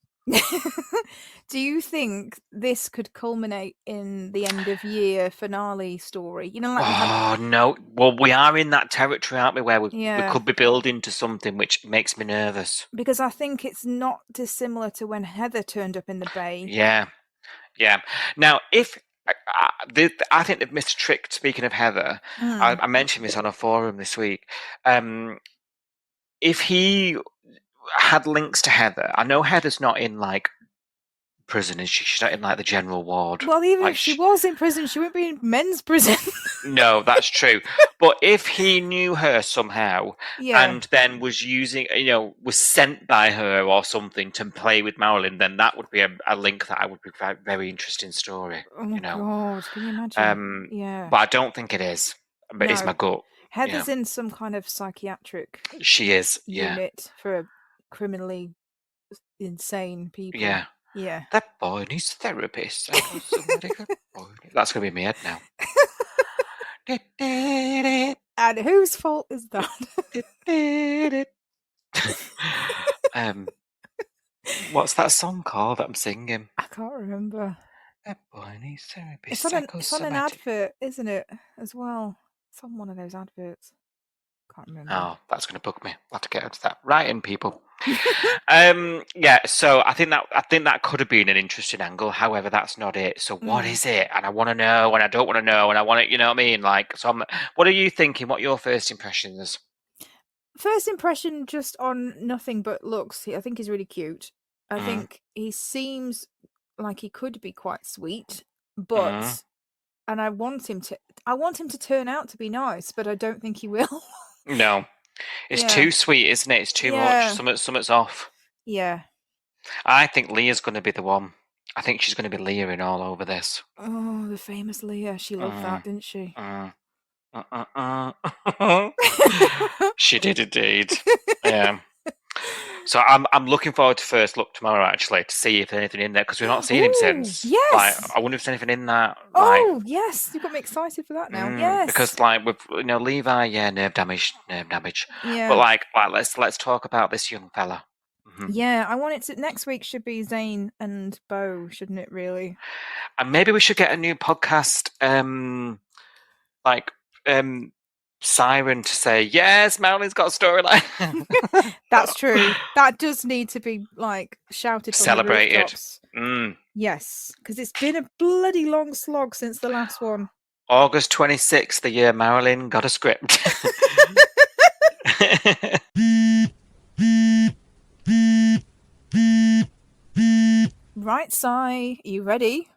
Do you think this could culminate in the end of year finale story? No. Well, we are in that territory, aren't we, where we could be building to something which makes me nervous. Because I think it's not dissimilar to when Heather turned up in the bay. Yeah. Now, if I think they've missed a trick. Speaking of Heather, I mentioned this on a forum this week. If he had links to Heather, I know Heather's not in like prison, is she? She's not in like the general ward. Well, even if she was in prison, she wouldn't be in men's prison. No, that's true. But if he knew her somehow Yeah. and then was using, was sent by her or something to play with Marilyn, then that would be a link that I would be a very interesting story. Oh God, can you imagine? Yeah. But I don't think it is. But it's No. my gut. Heather's in some kind of psychiatric She is. Yeah. unit for criminally insane people. Yeah. Yeah. That boy needs therapist. That's going to be in my head now. And whose fault is that? What's that song called that I'm singing? I can't remember. That boy needs therapist. It's on an advert, isn't it? As well. It's on one of those adverts. Can't remember. Oh, that's going to bug me. I'll have to get into that. Right in, people. Yeah. So I think that could have been an interesting angle. However, that's not it. So what is it? And I want to know, and I don't want to know, and I want to, you know what I mean? Like, so what are you thinking? What are your first impressions? First impression, just on nothing but looks. I think he's really cute. I think he seems like he could be quite sweet, but and I want him to turn out to be nice, but I don't think he will. No, it's too sweet, isn't it? It's too much. Something's off. Yeah. I think Leah's going to be the one. I think she's going to be Leah-ing all over this. Oh, the famous Leah. She loved that, didn't she? She did indeed. Yeah. So I'm looking forward to first look tomorrow, actually, to see if there's anything in there, because we've not seen him since. Yes. Like, I wonder if there's anything in that. Oh, yes. You've got me excited for that now. Yes. Because, like, with Levi, nerve damage. Yeah. But like let's talk about this young fella. Yeah, I want it to. Next week should be Zane and Bo, shouldn't it? Really. And maybe we should get a new podcast, siren to say, yes, Marilyn's got a storyline. That's true. That does need to be like shouted, celebrated. Yes, because it's been a bloody long slog since the last one. August 26th, the year Marilyn got a script. Right, Si, you ready?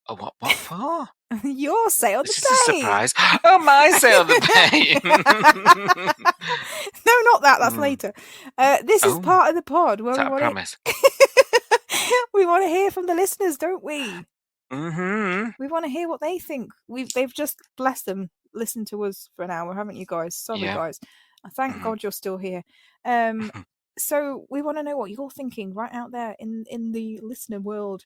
Oh, what for? Your say on the This day. is a surprise. Oh, my say on the day. No, not that. That's later. This is part of the pod where is that a promise? We want to hear from the listeners, don't we? Mm-hmm. We want to hear what they think. They've just, bless them, listened to us for an hour, haven't you guys? Sorry, guys. Thank God you're still here. So we want to know what you're thinking right out there in the listener world.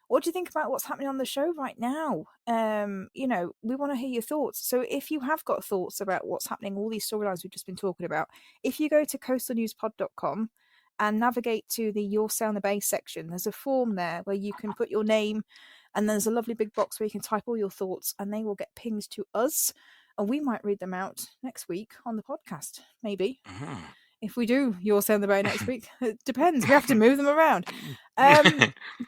What do you think about what's happening on the show right now? We want to hear your thoughts. So if you have got thoughts about what's happening, all these storylines we've just been talking about, if you go to coastalnewspod.com and navigate to the Your Say on the Bay section, there's a form there where you can put your name, and there's a lovely big box where you can type all your thoughts, and they will get pinged to us, and we might read them out next week on the podcast, maybe. If we do Your Say on the Bay next week, it depends. We have to move them around.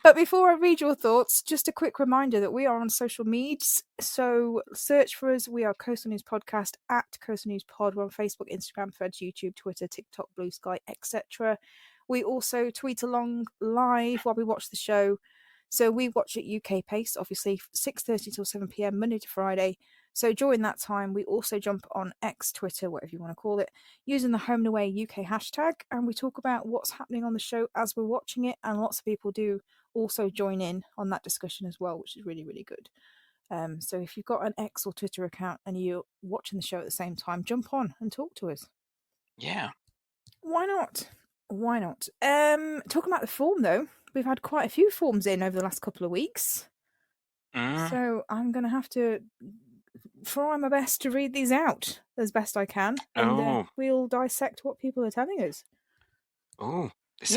But before I read your thoughts, just a quick reminder that we are on social medias. So search for us. We are Coastal News Podcast at Coastal News Pod. We're on Facebook, Instagram, Threads, YouTube, Twitter, TikTok, Blue Sky, etc. We also tweet along live while we watch the show. So we watch at UK pace, obviously 6:30 till 7 p.m. Monday to Friday. So during that time, we also jump on X, Twitter, whatever you want to call it, using the Home and Away UK hashtag, and we talk about what's happening on the show as we're watching it, and lots of people do also join in on that discussion as well, which is really, really good. So if you've got an X or Twitter account and you're watching the show at the same time, jump on and talk to us. Yeah. Why not? Talking about the form, though, we've had quite a few forms in over the last couple of weeks. So I'm going to have to try my best to read these out as best I can, and we'll dissect what people are telling us. Oh, this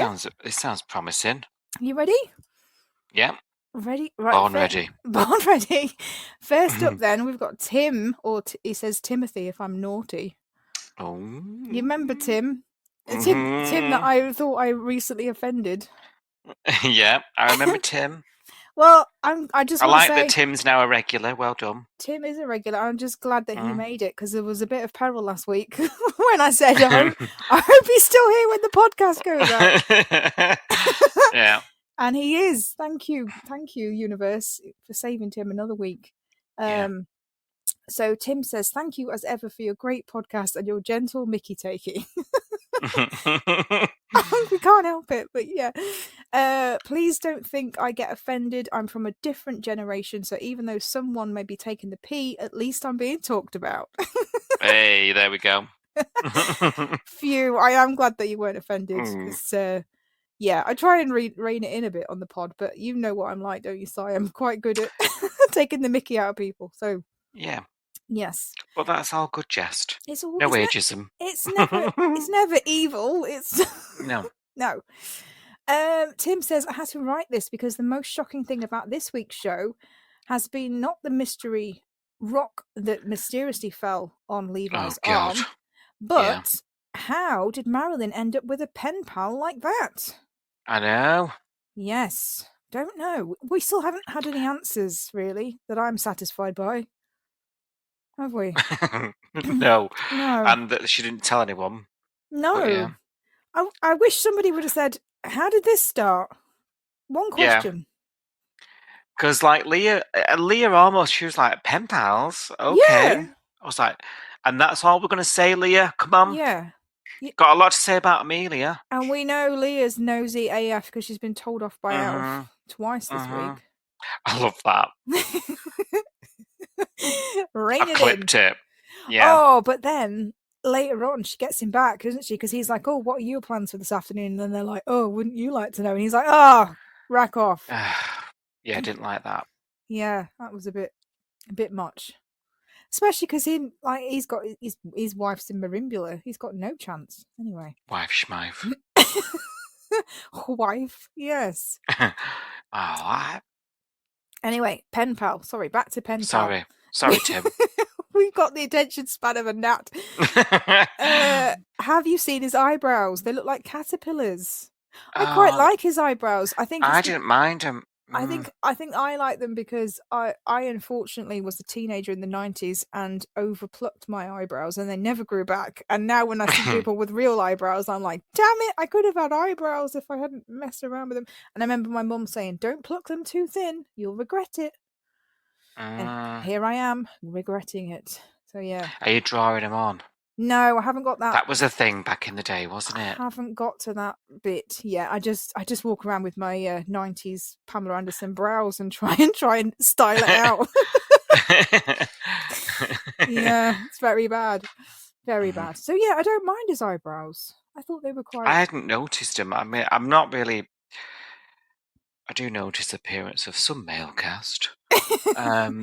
sounds promising. You ready? Yeah. Ready? Right. Born ready. Born ready. First up, then we've got Tim, or he says Timothy if I'm naughty. Oh. You remember Tim? Tim that I thought I recently offended. Yeah, I remember Tim. Well, I like that Tim's now a regular. Well done. Tim is a regular. I'm just glad that he made it, because there was a bit of peril last week when I said, I hope he's still here when the podcast goes out. Yeah. And he is. Thank you, universe, for saving Tim another week. Yeah. So Tim says, thank you as ever for your great podcast and your gentle Mickey taking. We can't help it, but yeah. Please don't think I get offended. I'm from a different generation, so even though someone may be taking the pee, at least I'm being talked about. Hey, there we go. Phew, I am glad that you weren't offended, because yeah, I try and rein it in a bit on the pod, but you know what I'm like, don't you, Si? I'm quite good at taking the mickey out of people, so Yeah. yes. Well, that's all good jest. It's all No ageism. it's never evil. It's No. no. Tim says I had to write this because the most shocking thing about this week's show has been not the mystery rock that mysteriously fell on Levi's God. arm, but how did Marilyn end up with a pen pal like that? I know. Yes. Don't know. We still haven't had any answers, really, that I'm satisfied by. Have we? No. No. And that she didn't tell anyone. No. But yeah. I wish somebody would have said, how did this start? One question. Because like Leah almost, she was like, pen pals? Okay. Yeah. I was like, and that's all we're going to say, Leah? Come on. Yeah. Got a lot to say about Amelia. And we know Leah's nosy AF because she's been told off by Alf twice this week. I love that. Rein I've clipped it. Yeah. Oh, but then later on she gets him back, doesn't she? Because he's like, oh, what are your plans for this afternoon? And then they're like, oh, wouldn't you like to know? And he's like, oh, rack off. Yeah, I didn't like that. Yeah, that was a bit much. Especially because he's got his wife's in Marimbula. He's got no chance. Anyway. Wife schmife. Wife, yes. Anyway, pen pal. Sorry, back to pen pal. Sorry, Tim. We've got the attention span of a gnat. Have you seen his eyebrows? They look like caterpillars. I quite like his eyebrows. I think I didn't mind him. I think I like them because I unfortunately was a teenager in the 90s and overplucked my eyebrows and they never grew back. And now when I see people with real eyebrows, I'm like, damn it, I could have had eyebrows if I hadn't messed around with them. And I remember my mum saying, don't pluck them too thin, you'll regret it. And here I am regretting it. So yeah. Are you drawing them on? No, I haven't got that. That was a thing back in the day, wasn't it? I haven't got to that bit yet. I just walk around with my 90s Pamela Anderson brows and try and style it out. Yeah, it's very bad. Very bad. So yeah, I don't mind his eyebrows. I thought they were quite... I hadn't noticed them. I mean, I'm not really... I do notice the appearance of some male cast. Yeah.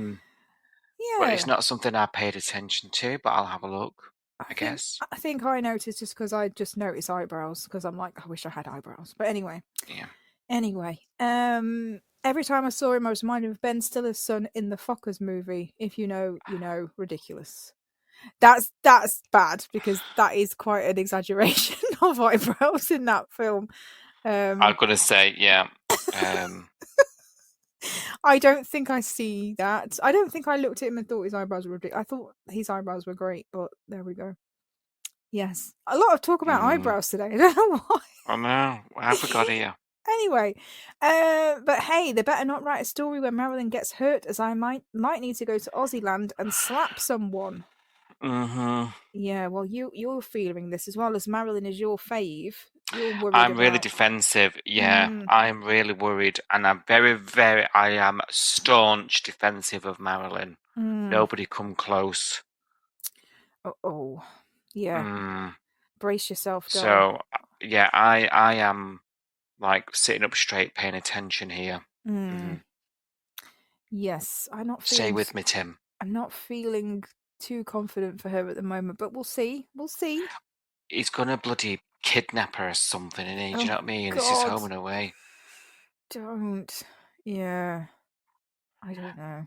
But it's not something I paid attention to, but I'll have a look. I guess. I think I noticed just because I just noticed eyebrows because I'm like, I wish I had eyebrows. But anyway. Yeah. Anyway. Every time I saw him, I was reminded of Ben Stiller's son in the Fockers movie. If you know, you know, ridiculous. That's bad because that is quite an exaggeration of eyebrows in that film. I'm gonna say, yeah. I don't think I see that. I don't think I looked at him and thought his eyebrows were ridiculous. I thought his eyebrows were great, but there we go. Yes. A lot of talk about eyebrows today. I don't know why. I know. I forgot here. Anyway, but hey, they better not write a story where Marilyn gets hurt, as I might need to go to Aussie land and slap someone. Yeah, well, you're feeling this as well as Marilyn is your fave. I'm really defensive. Yeah, I'm really worried, and I'm I am staunch defensive of Marilyn. Nobody come close. Oh, yeah. Brace yourself, darling. So, yeah, I am like sitting up straight, paying attention here. Yes, I'm not feeling... Stay with me, Tim. I'm not feeling too confident for her at the moment, but we'll see. We'll see. He's gonna bloody kidnap her or something, and do you know what I mean? This is Home and Away. Don't. Yeah. I don't know.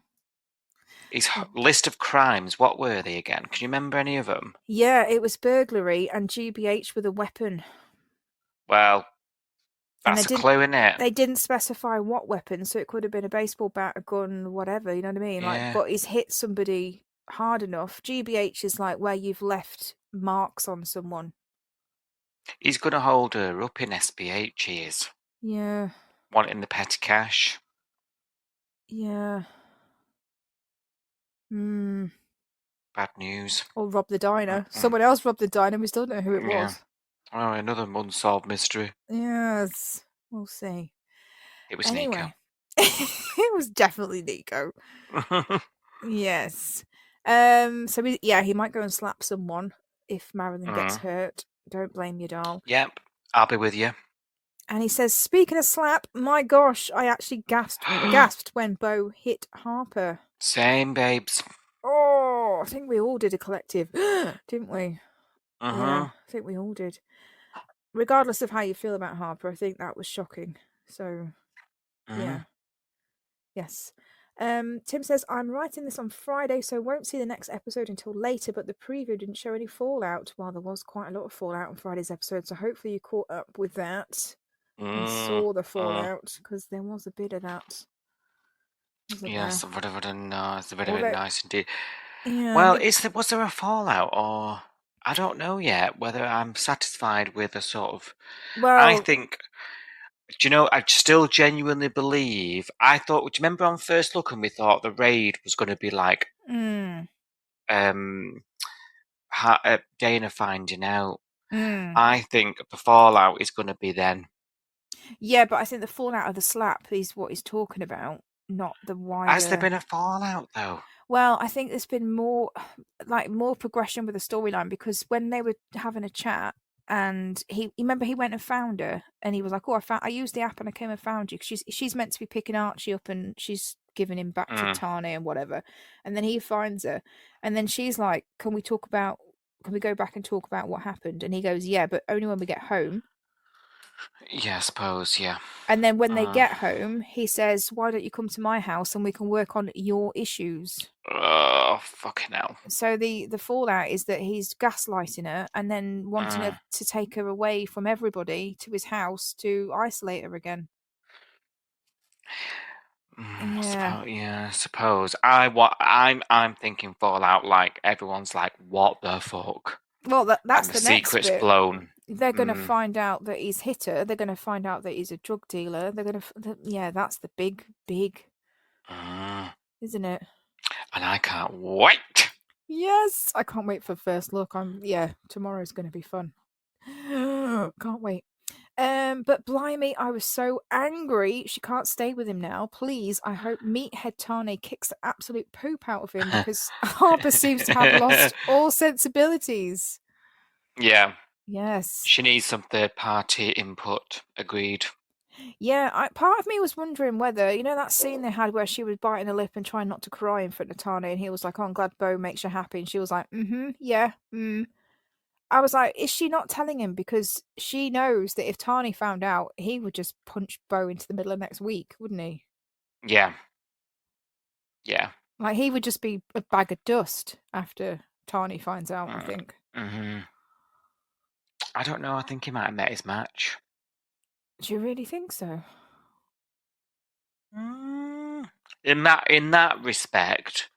His list of crimes, what were they again? Can you remember any of them? Yeah, it was burglary and GBH with a weapon. Well, that's a clue, isn't it? They didn't specify what weapon, so it could have been a baseball bat, a gun, whatever, you know what I mean? Yeah. But he's hit somebody hard enough. GBH is like where you've left marks on someone. He's going to hold her up in SBH, he is. Yeah. Wanting the petty cash. Yeah. Bad news. Or robbed the diner. Someone else robbed the diner. We still don't know who it was. Oh, another unsolved mystery. Yes. We'll see. It was Anyway. It was definitely Nico. Nico. Yes. So he might go and slap someone if Marilyn gets hurt. Don't blame your doll. Yep, I'll be with you. And he says, speaking of slap, my gosh, I actually gasped when Bo hit Harper. Same, babes. Oh, I think we all did a collective, didn't we? Yeah, I think we all did. Regardless of how you feel about Harper, I think that was shocking. So, yeah. Yes. Tim says, I'm writing this on Friday, so won't see the next episode until later, but the preview didn't show any fallout. Well, there was quite a lot of fallout on Friday's episode, so hopefully you caught up with that and saw the fallout, because there was a bit of that. Yes, there? it's very nice indeed. Yeah, Well, was there a fallout, or I don't know yet whether I'm satisfied with a sort of... I think... Do you know, I still genuinely believe... do you remember on First Look and we thought the raid was going to be like... Dana finding out. I think the fallout is going to be then. Yeah, but I think the fallout of the slap is what he's talking about, not the wider... Has there been a fallout, though? Well, I think there's been more progression with the storyline, because when they were having a chat, and remember he went and found her, and he was like, "Oh, I used the app and I came and found you," because she's meant to be picking Archie up and she's giving him back to Tane and whatever, and then he finds her, and then she's like, "Can we go back and talk about what happened?" And he goes, "Yeah, but only when we get home." Yeah, I suppose, yeah. And then when they get home, he says, "Why don't you come to my house and we can work on your issues?" Oh, fucking hell. So the fallout is that he's gaslighting her and then wanting her to take her away from everybody to his house to isolate her again. I suppose. I'm thinking fallout, like everyone's like, what the fuck? Well, that's the next secret's bit. blown. They're going to find out that he's hit her. They're going to find out that he's a drug dealer. They're going to, that's the big, isn't it? And I can't wait. Yes, I can't wait for First Look. Tomorrow's going to be fun. Can't wait. But blimey, I was so angry. She can't stay with him now. Please, I hope Meathead Tane kicks the absolute poop out of him, because Harper seems to have lost all sensibilities. Yeah. Yes. She needs some third-party input. Agreed. Yeah, part of me was wondering whether, that scene they had where she was biting her lip and trying not to cry in front of Tane, and he was like, "Oh, I'm glad Bo makes you happy," and she was like, yeah, I was like, is she not telling him because she knows that if Tane found out, he would just punch Bo into the middle of next week, wouldn't he? Yeah. Yeah. Like, he would just be a bag of dust after Tane finds out, I think. I don't know. I think he might have met his match. Do you really think so? In that respect,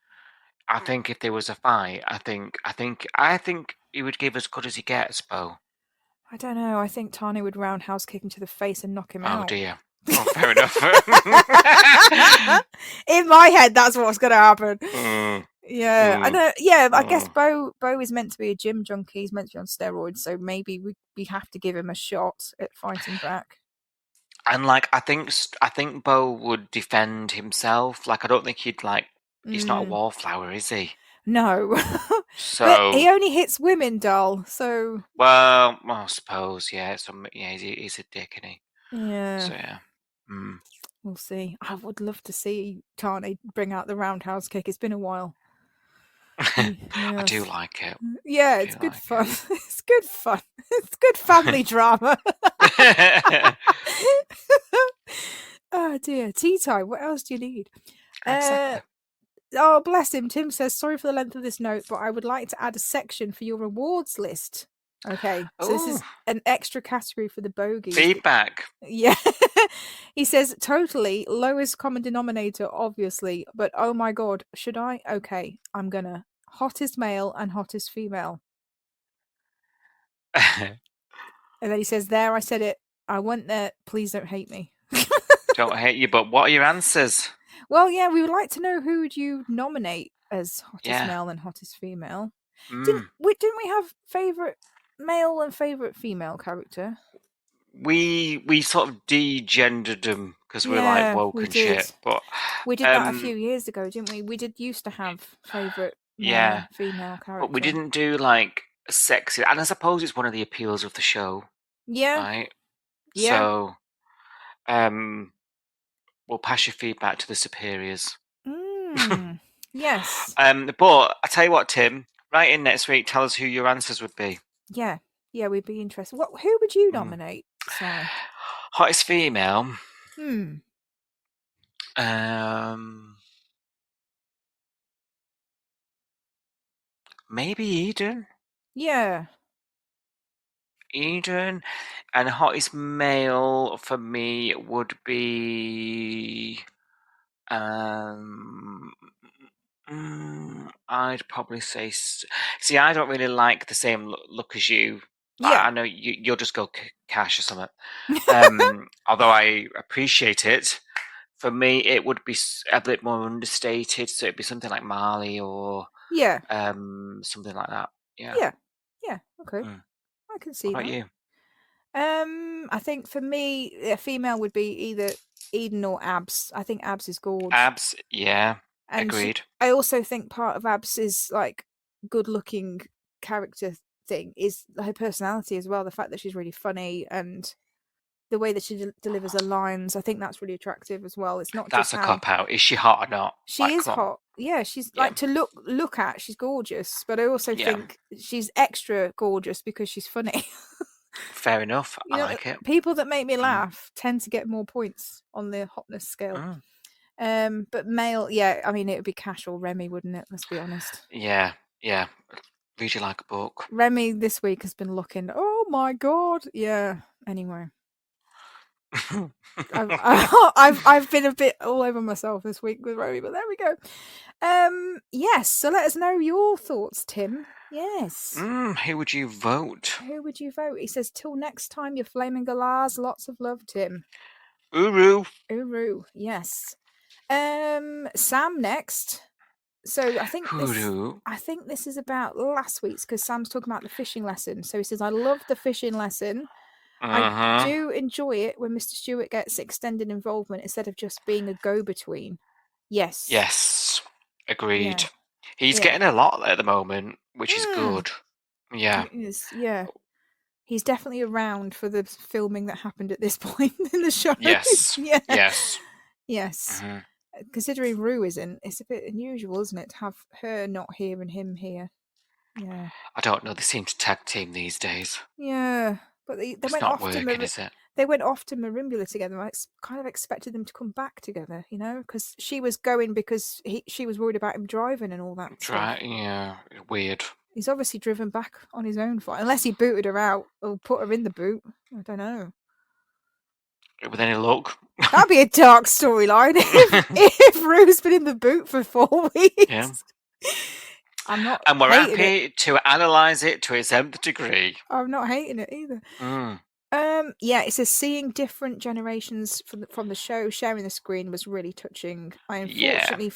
I think if there was a fight, I think he would give as good as he gets, Bo. I don't know. I think Tane would roundhouse kick him to the face and knock him out. Oh dear. Oh, fair enough. In my head, that's what's going to happen. Yeah, I know. Yeah, I guess Bo is meant to be a gym junkie. He's meant to be on steroids, so maybe we have to give him a shot at fighting back. And like, I think Bo would defend himself. Like, I don't think he'd he's not a wallflower, is he? No. So but he only hits women, doll. So well, I suppose, yeah. He's a dick, isn't he? Yeah. So yeah. We'll see. I would love to see Tane bring out the roundhouse kick. It's been a while. I do like it. Yeah, it's good fun. It's good fun. It's good family drama. Oh dear. Tea time. What else do you need? Exactly. Oh, bless him. Tim says, sorry for the length of this note, but I would like to add a section for your rewards list. Okay. So this is an extra category for the bogies. Feedback. Yeah. He says, totally lowest common denominator, obviously, but oh my God, should I? Okay, I'm gonna. Hottest male and hottest female. And then he says, there, I said it. I went there. Please don't hate me. Don't hate you, but what are your answers? Well, yeah, we would like to know who would you nominate as hottest Yeah. male and hottest female. Mm. Didn't we have favourite male and favourite female character? We sort of de-gendered them because we're like woke we and shit. did. But We did that a few years ago, didn't we? We did used to have favourite male yeah, and female character. but we didn't do like sexy. And I suppose it's one of the appeals of the show, Yeah. right? Yeah. So, we'll pass your feedback to the superiors. Yes. But I tell you what, Tim, write in next week. Tell us who your answers would be. Yeah. Yeah, we'd be interested. Who would you nominate, Si? Hottest female. Maybe Eden. Yeah. Eden. And hottest male for me would be I'd probably say see, I don't really like the same look as you. Yeah. I know you'll just go Cash or something. Although I appreciate it, for me it would be a bit more understated, so it'd be something like Marley or Yeah. something like that. Yeah. Yeah. Yeah. Okay. I can see What about that. you? I think for me, a female would be either Eden or Abs. I think Abs is gorgeous. Abs, yeah. And Agreed. I also think part of Abs is like good-looking character thing is her personality as well. The fact that she's really funny and the way that she delivers her lines, I think that's really attractive as well. It's not That's just a how cop out. Is she hot or not? she Like, is come on. hot. Yeah, she's like to look at. She's gorgeous, but I also Yeah. think she's extra gorgeous because she's funny. Fair enough. You I know, like it. people that make me laugh tend to get more points on the hotness scale. But male, yeah, I mean, it would be Cash or Remy, wouldn't it? Let's be honest. Yeah, yeah. Read you like a book. Remy this week has been looking. Oh my god, yeah. Anyway, I've been a bit all over myself this week with Remy, but there we go. Yes. So let us know your thoughts, Tim. Yes. Who would you vote? Who would you vote? He says, till next time, you flaming galahs. Lots of love, Tim. Uru. Uru. Yes. Sam next. So I think this is about last week's because Sam's talking about the fishing lesson. So he says, I love the fishing lesson. I do enjoy it when Mr. Stewart gets extended involvement instead of just being a go-between. Yes. Yes. Agreed. Yeah. He's getting a lot at the moment, which is good. Yeah. Yeah. He's definitely around for the filming that happened at this point in the show. Yes. Yeah. Yes. Yes. Considering Rue isn't, it's a bit unusual, isn't it, to have her not here and him here. Yeah. I don't know. They seem to tag team these days. Yeah. But they went not off working, is it? They went off to Marimbula together. I kind of expected them to come back together, you know, because she was going because she was worried about him driving and all that stuff. Yeah, weird. He's obviously driven back on his own foot, unless he booted her out or put her in the boot. I don't know. With any luck. That'd be a dark storyline if Rue's been in the boot for 4 weeks. Yeah. I'm not. And we're hating happy to analyse it to its nth degree. I'm not hating it either. Yeah, it says seeing different generations from the show sharing the screen was really touching. I unfortunately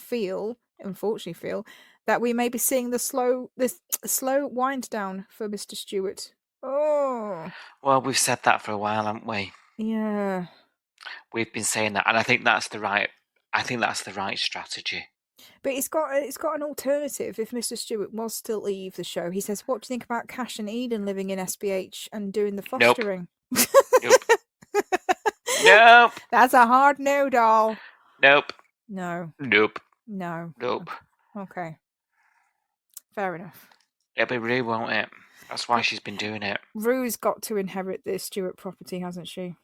feel that we may be seeing the slow wind down for Mr. Stewart. Oh. Well, we've said that for a while, haven't we? Yeah. We've been saying that, and I think that's the right strategy. But it's got an alternative. If Mr. Stewart was to leave the show, he says, "What do you think about Cash and Eden living in SBH and doing the fostering?" Nope. Nope. That's a hard no, doll. Nope. No. Nope. No. Nope. Okay. Fair enough. It'll be Rue, won't it? That's why she's been doing it. Rue's got to inherit the Stewart property, hasn't she?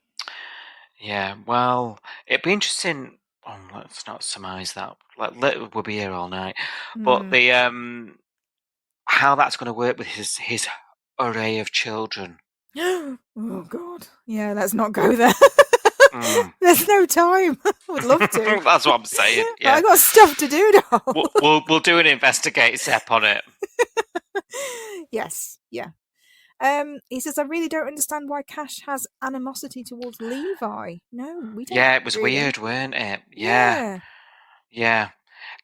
Yeah. Well, it'd be interesting. Oh, let's not surmise that. We'll be here all night. But the how that's going to work with his array of children. Oh God! Yeah, let's not go there. There's no time. I would love to. That's what I'm saying. Yeah, I got stuff to do now. we'll do an investigate step on it. Yes. Yeah. He says, I really don't understand why Cash has animosity towards Levi. No, we don't. Yeah, it was really. weird, weren't it? Yeah.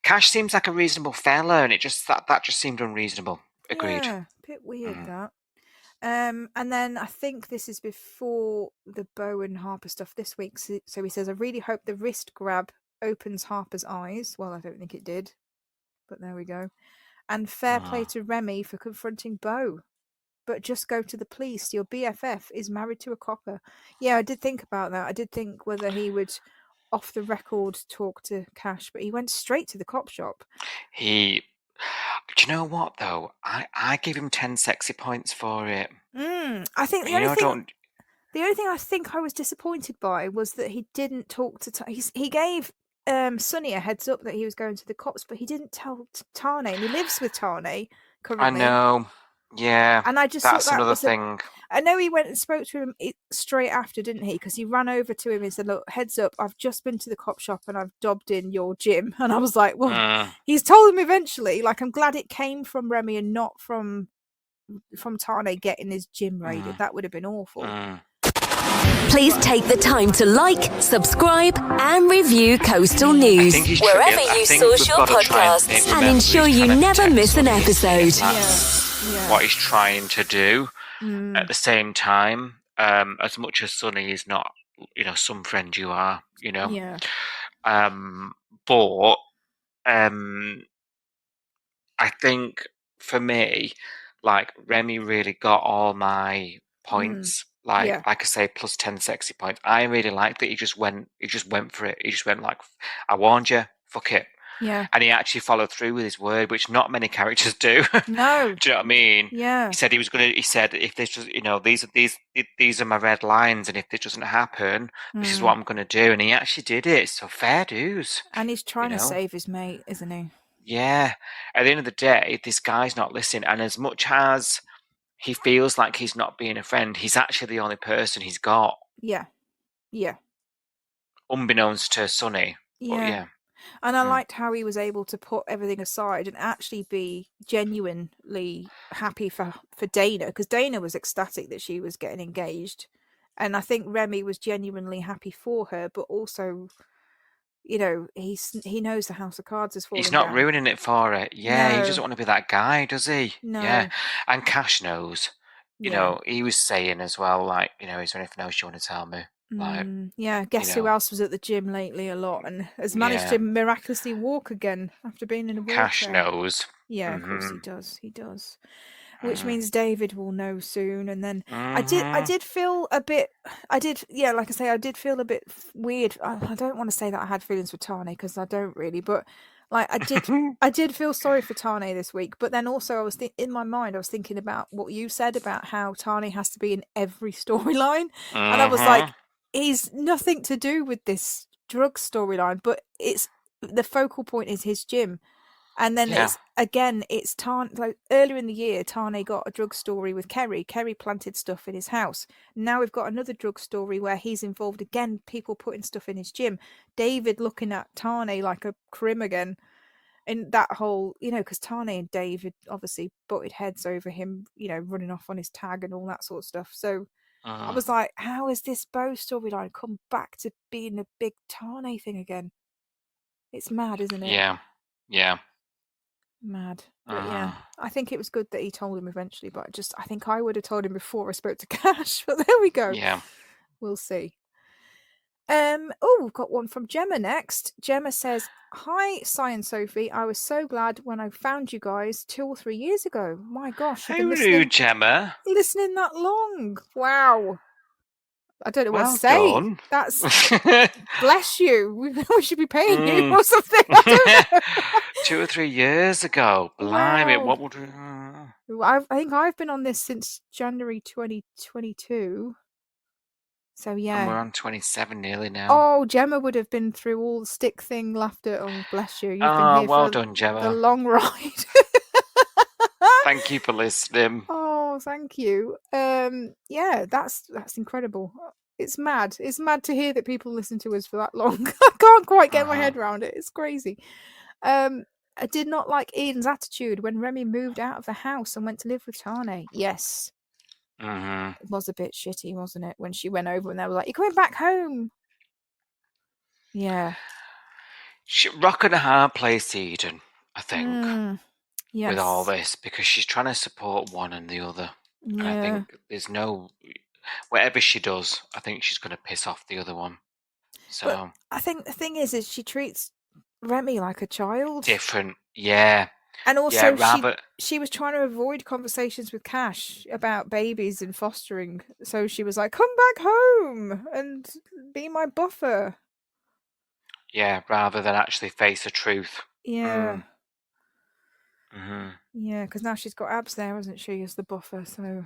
Cash seems like a reasonable fella, and it just that just seemed unreasonable. Agreed. Yeah, bit weird that. And then I think this is before the Bo and Harper stuff this week. So he says, I really hope the wrist grab opens Harper's eyes. Well, I don't think it did, but there we go. And fair play to Remy for confronting Bo. But just go to the police. Your BFF is married to a copper. Yeah, I did think about that. I did think whether he would off the record talk to Cash, but he went straight to the cop shop. Do you know what though? I gave him 10 sexy points for it. I think the only thing I think I was disappointed by was that he didn't talk to. He gave Sonny a heads up that he was going to the cops, but he didn't tell Tane, and he lives with Tane currently. I know. Yeah, and I just that's thought that another was thing. I know he went and spoke to him straight after, didn't he? Because he ran over to him and said, "Look, heads up, I've just been to the cop shop and I've dobbed in your gym." And I was like, "Well, he's told him eventually." Like, I'm glad it came from Remy and not from Tane getting his gym raided. That would have been awful. Please take the time to like, subscribe, and review Coastal News wherever you source your podcasts, and ensure you never miss an episode. That's what he's trying to do. At the same time, as much as Sonny is not, some friend you are, Yeah. But I think for me, like, Remy really got all my points. Like I say, plus 10 sexy points. I really liked that he just went for it. He just went like, I warned you, fuck it. Yeah. And he actually followed through with his word, which not many characters do. No. Do you know what I mean? Yeah. He said he said, if this just, these are my red lines, and if this doesn't happen, this is what I'm going to do. And he actually did it. So fair dues. And he's trying to save his mate, isn't he? Yeah. At the end of the day, this guy's not listening. And as much as he feels like he's not being a friend, he's actually the only person he's got. Yeah. Yeah. Unbeknownst to Sonny. Yeah. But yeah. And I liked how he was able to put everything aside and actually be genuinely happy for Dana, because Dana was ecstatic that she was getting engaged. And I think Remy was genuinely happy for her, but also, he knows the House of Cards is falling He's not down. ruining it for it. Yeah, No. he doesn't want to be that guy, does he? No. Yeah. And Cash knows. You know, he was saying as well, like, is there anything else you want to tell me? Like, guess who else was at the gym lately a lot and has managed to miraculously walk again after being in a wheelchair? Cash knows. Yeah, of course he does. He does. Which means David will know soon. And then I did feel a bit. Like I say, I did feel a bit weird. I don't want to say that I had feelings for Tane, because I don't really, but like I did feel sorry for Tane this week. But then also I was in my mind, I was thinking about what you said about how Tane has to be in every storyline, and I was like, he's nothing to do with this drug storyline, but it's the focal point is his gym. And then it's Tane. Like earlier in the year, Tane got a drug story with Kerry. Kerry planted stuff in his house. Now we've got another drug story where he's involved again. People putting stuff in his gym. David looking at Tane like a crim again, and that whole because Tane and David obviously butted heads over him. Running off on his tag and all that sort of stuff. So I was like, how has this Bo storyline come back to being a big Tane thing again? It's mad, isn't it? Yeah. Mad. But yeah, I think it was good that he told him eventually, but I think I would have told him before I spoke to Cash, but there we go. Yeah. We'll see. We've got one from Gemma next. Gemma says, "Hi, Si and Sophie. I was so glad when I found you guys 2 or 3 years ago. My gosh, How rude, Gemma. Listening that long. Wow. I don't know what to say. Done. That's bless you. We should be paying you or something. I don't know. 2 or 3 years ago. Blimey, Wow. what would we... I think I've been on this since January 2022. So yeah. And we're on 27 nearly now. Oh, Gemma would have been through all the stick thing laughter. Oh, bless you. You've been here well for done, Gemma. the long ride. Thank you for listening. Oh, thank you. Yeah, that's incredible. It's mad. It's mad to hear that people listen to us for that long. I can't quite get my head around it. It's crazy. I did not like Ian's attitude when Remy moved out of the house and went to live with Tane. Yes. It was a bit shitty, wasn't it? When she went over and they were like, "You're coming back home." Yeah. rock and a hard place, Eden, I think, Yes. with all this, because she's trying to support one and the other. And I Yeah. think there's no... Whatever she does, I think she's going to piss off the other one. So But I think the thing is she treats Remy like a child. different, yeah. And also, rather... she was trying to avoid conversations with Cash about babies and fostering. So she was like, come back home and be my buffer. Yeah, rather than actually face the truth. Yeah. Mm-hmm. Yeah, because now she's got abs there, hasn't she, as the buffer, so...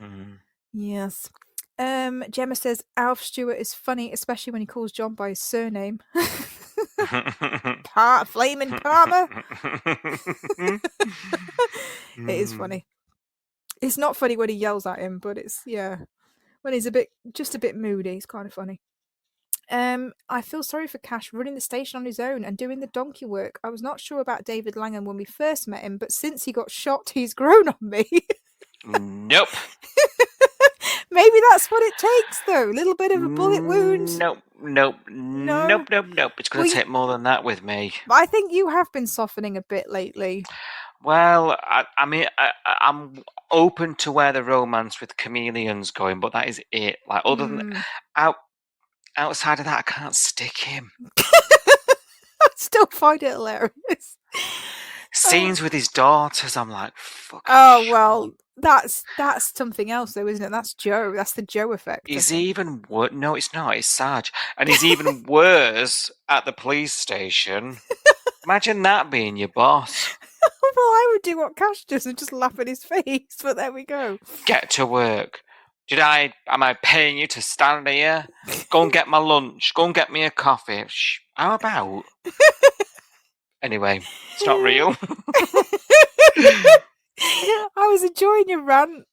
Mm-hmm. Yes. Gemma says, Alf Stewart is funny, especially when he calls John by his surname. Flaming Palmer. It is funny. It's not funny when he yells at him, but it's, yeah, when he's just a bit moody, it's kind of funny. I feel sorry for Cash running the station on his own and doing the donkey work. I was not sure about David Langham when we first met him, but since he got shot, he's grown on me. Nope. Maybe that's what it takes, though. A little bit of a bullet wound. Nope. It's going to take more than that with me. But I think you have been softening a bit lately. Well, I mean, I'm open to where the romance with Chameleon's going, but that is it. Like, other than outside of that, I can't stick him. I still find it hilarious. Scenes with his daughters, I'm like, fuck. Oh well, that's something else, though, isn't it? That's Joe. That's the Joe effect. He's even worse. No, it's not. It's Sarge, and he's even worse at the police station. Imagine that being your boss. Well, I would do what Cash does and just laugh at his face, but there we go. Get to work. Am I paying you to stand here? Go and get my lunch. Go and get me a coffee. How about? Anyway, it's not real. I was enjoying your rant.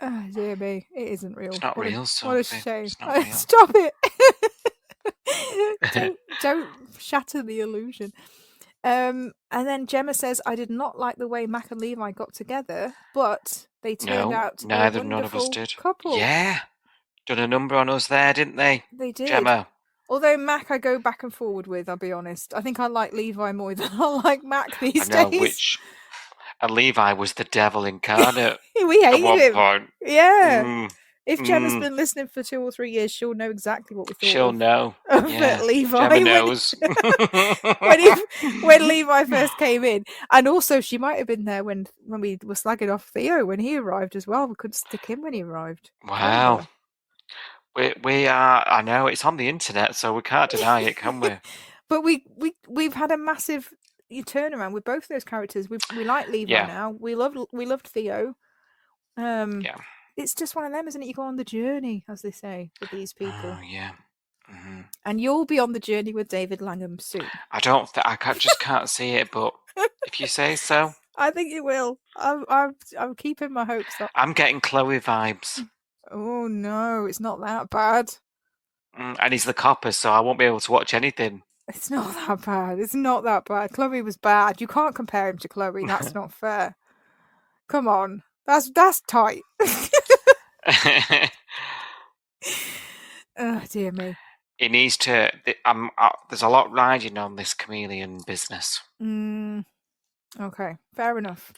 Oh, dear me. It isn't real. It's not real, What Sophie. a shame. It's not real. Stop it. don't shatter the illusion. And then Gemma says, I did not like the way Mac and Levi got together, but they turned out to be a wonderful none of us did. couple. Yeah. Done a number on us there, didn't they? They did. Gemma. Although Mac I go back and forward with, I'll be honest. I think I like Levi more than I like Mac these days. And Levi was the devil incarnate. We hated at one him. point. Yeah. If Gemma's been listening for 2 or 3 years, she'll know exactly what we thought. She'll know. Yeah. Levi. Gemma knows. when Levi first came in. And also, she might have been there when we were slagging off Theo when he arrived as well. We couldn't stick him when he arrived. Wow. We are, I know, it's on the internet, so we can't deny it, can we? But we've had a massive turnaround with both those characters. We like Levi now. We loved Theo. Yeah. It's just one of them, isn't it? You go on the journey, as they say, with these people. Oh, yeah. Mm-hmm. And you'll be on the journey with David Langham soon. I just can't see it, but if you say so. I think you will. I'm keeping my hopes up. I'm getting Chloe vibes. Oh, no, it's not that bad. And he's the copper, so I won't be able to watch anything. It's not that bad. It's not that bad. Chloe was bad. You can't compare him to Chloe. That's not fair. Come on. That's tight. Oh, dear me. It needs to... there's a lot riding on this chameleon business. Okay, fair enough.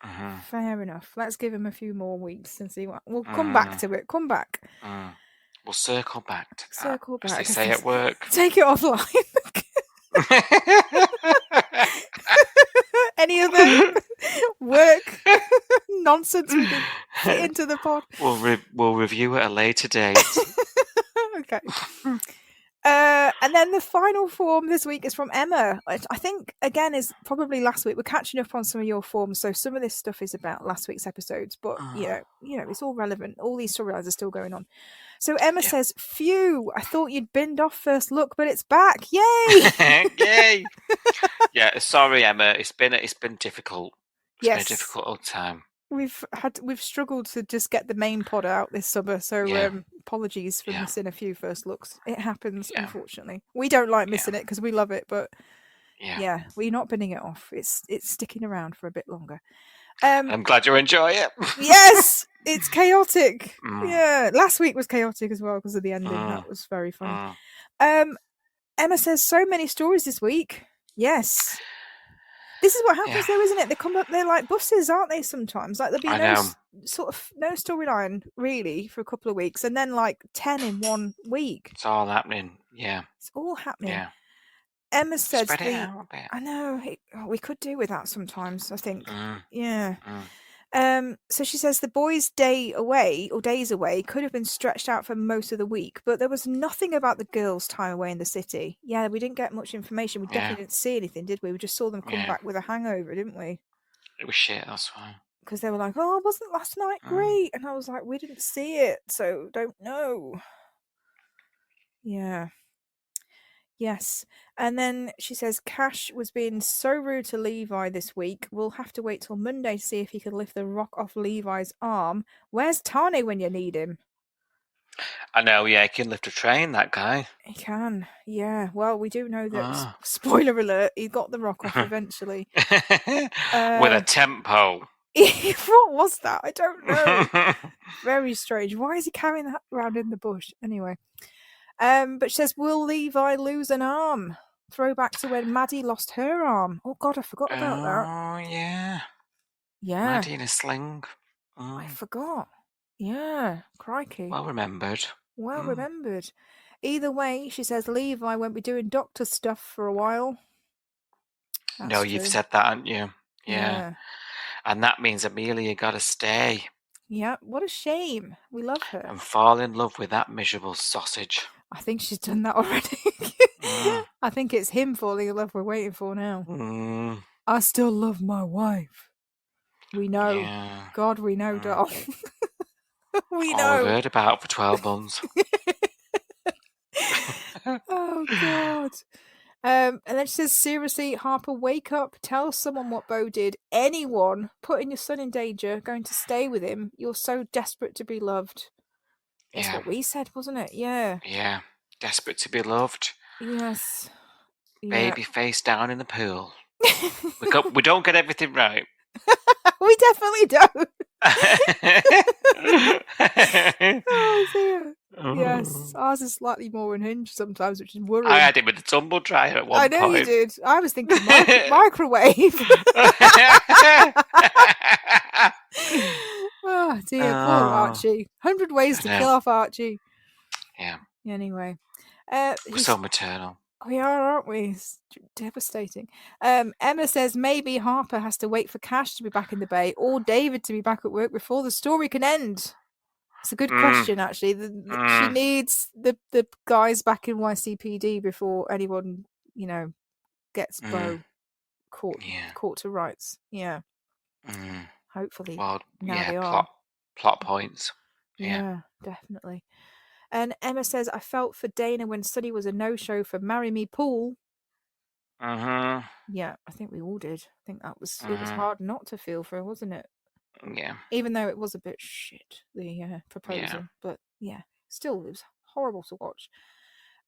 Mm-hmm. Fair enough. Let's give him a few more weeks and see what... We'll come back to it. Come back. We'll circle back to that. Circle back. As they say at work. Take it offline. Any other work nonsense we can fit into the pod? We'll review at a later date. Okay. And then the final form this week is from Emma. I think, again, is probably last week. We're catching up on some of your forms, so some of this stuff is about last week's episodes, but, you know, it's all relevant. All these storylines are still going on. So Emma says, phew, I thought you'd binned off First Look, but it's back. Yay! Yay! Yeah, sorry, Emma. It's been difficult. It's been a difficult old time. We've struggled to just get the main pod out this summer, so apologies for missing a few First Looks. It happens, unfortunately. We don't like missing it because we love it, but we're not binning it off. It's sticking around for a bit longer. I'm glad you enjoy it. Yes, it's chaotic. Yeah, last week was chaotic as well because of the ending. That was very funny. Emma says so many stories this week. Yes. This is what happens though, isn't it? They come up, they're like buses, aren't they, sometimes? Like there'll be no storyline really for a couple of weeks and then like 10 in 1 week. It's all happening. Yeah. It's all happening. Yeah. Emma said Spread it out a bit. I know. We could do with that sometimes, I think. Yeah. So she says the boys' days away could have been stretched out for most of the week, but there was nothing about the girls' time away in the city. Yeah, we didn't get much information. We definitely didn't see anything, did we? We just saw them come back with a hangover, didn't we? It was shit, that's why. Because they were like, oh, wasn't last night great? And I was like, we didn't see it, so don't know. Yeah. Yes. And then she says Cash was being so rude to Levi this week. We'll have to wait till Monday to see if he can lift the rock off Levi's arm. Where's Tane when you need him? I know, yeah, he can lift a train, that guy. He can, yeah. Well, we do know that, spoiler alert, he got the rock off eventually. With a tempo. What was that? I don't know. Very strange. Why is he carrying that around in the bush? Anyway. But she says, will Levi lose an arm? Throwback to when Maddie lost her arm. Oh, God, I forgot about that. Oh, yeah. Yeah. Maddie in a sling. I forgot. Yeah. Crikey. Well remembered. Well remembered. Either way, she says Levi won't be doing doctor stuff for a while. That's you've said that, haven't you? Yeah. And that means Amelia got to stay. Yeah, what a shame. We love her. And fall in love with that miserable sausage. I think she's done that already. I think it's him falling in love we're waiting for now. I still love my wife. We know. Yeah. God, we know, doll. We know. All I've heard about for 12 months. Oh, God. And then she says, seriously, Harper, wake up. Tell someone what Bo did. Anyone putting your son in danger, going to stay with him. You're so desperate to be loved. That's what we said, wasn't it? Yeah. Yeah. Desperate to be loved. Yes. Baby face down in the pool. We don't get everything right. We definitely don't. Oh, dear. Yes, ours is slightly more unhinged sometimes, which is worrying. I had it with the tumble dryer at one point. I know you did. I was thinking microwave. Oh, dear. Poor Archie. 100 ways to kill off Archie. Yeah. Anyway. We're so maternal. We are, aren't we? It's devastating. Emma says maybe Harper has to wait for Cash to be back in the Bay or David to be back at work before the story can end. It's a good question, actually. She needs the guys back in YCPD before anyone, gets Bo caught to rights. Yeah. Hopefully. Well, now they are. Plot points. Yeah, definitely. And Emma says, I felt for Dana when Sonny was a no-show for Marry Me Paul. Yeah, I think we all did. I think it was hard not to feel for her, wasn't it? Yeah. Even though it was a bit shit, the proposal. Yeah. But yeah, still, it was horrible to watch.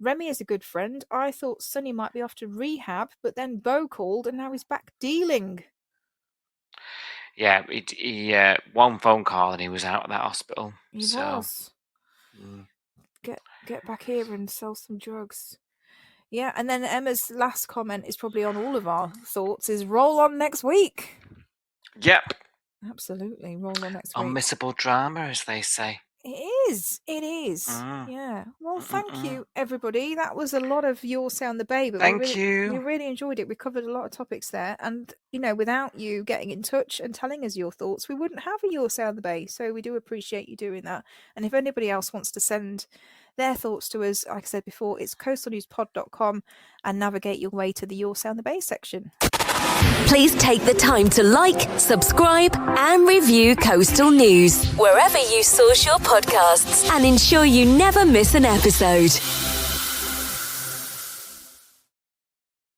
Remy is a good friend. I thought Sonny might be off to rehab, but then Bo called and now he's back dealing. Yeah, he one phone call and he was out of that hospital. He was. Get back here and sell some drugs. Yeah, and then Emma's last comment is probably on all of our thoughts is roll on next week. Yep. Absolutely, roll on next week. Unmissable drama, as they say. It is. Yeah. Well, thank you, everybody. That was a lot of Your Say on the Bay. But Thank you. We really enjoyed it. We covered a lot of topics there. And, without you getting in touch and telling us your thoughts, we wouldn't have a Your Say on the Bay. So we do appreciate you doing that. And if anybody else wants to send their thoughts to us, like I said before, it's coastalnewspod.com and navigate your way to the Your Say on the Bay section. Please take the time to like, subscribe and review Coastal News wherever you source your podcasts and ensure you never miss an episode.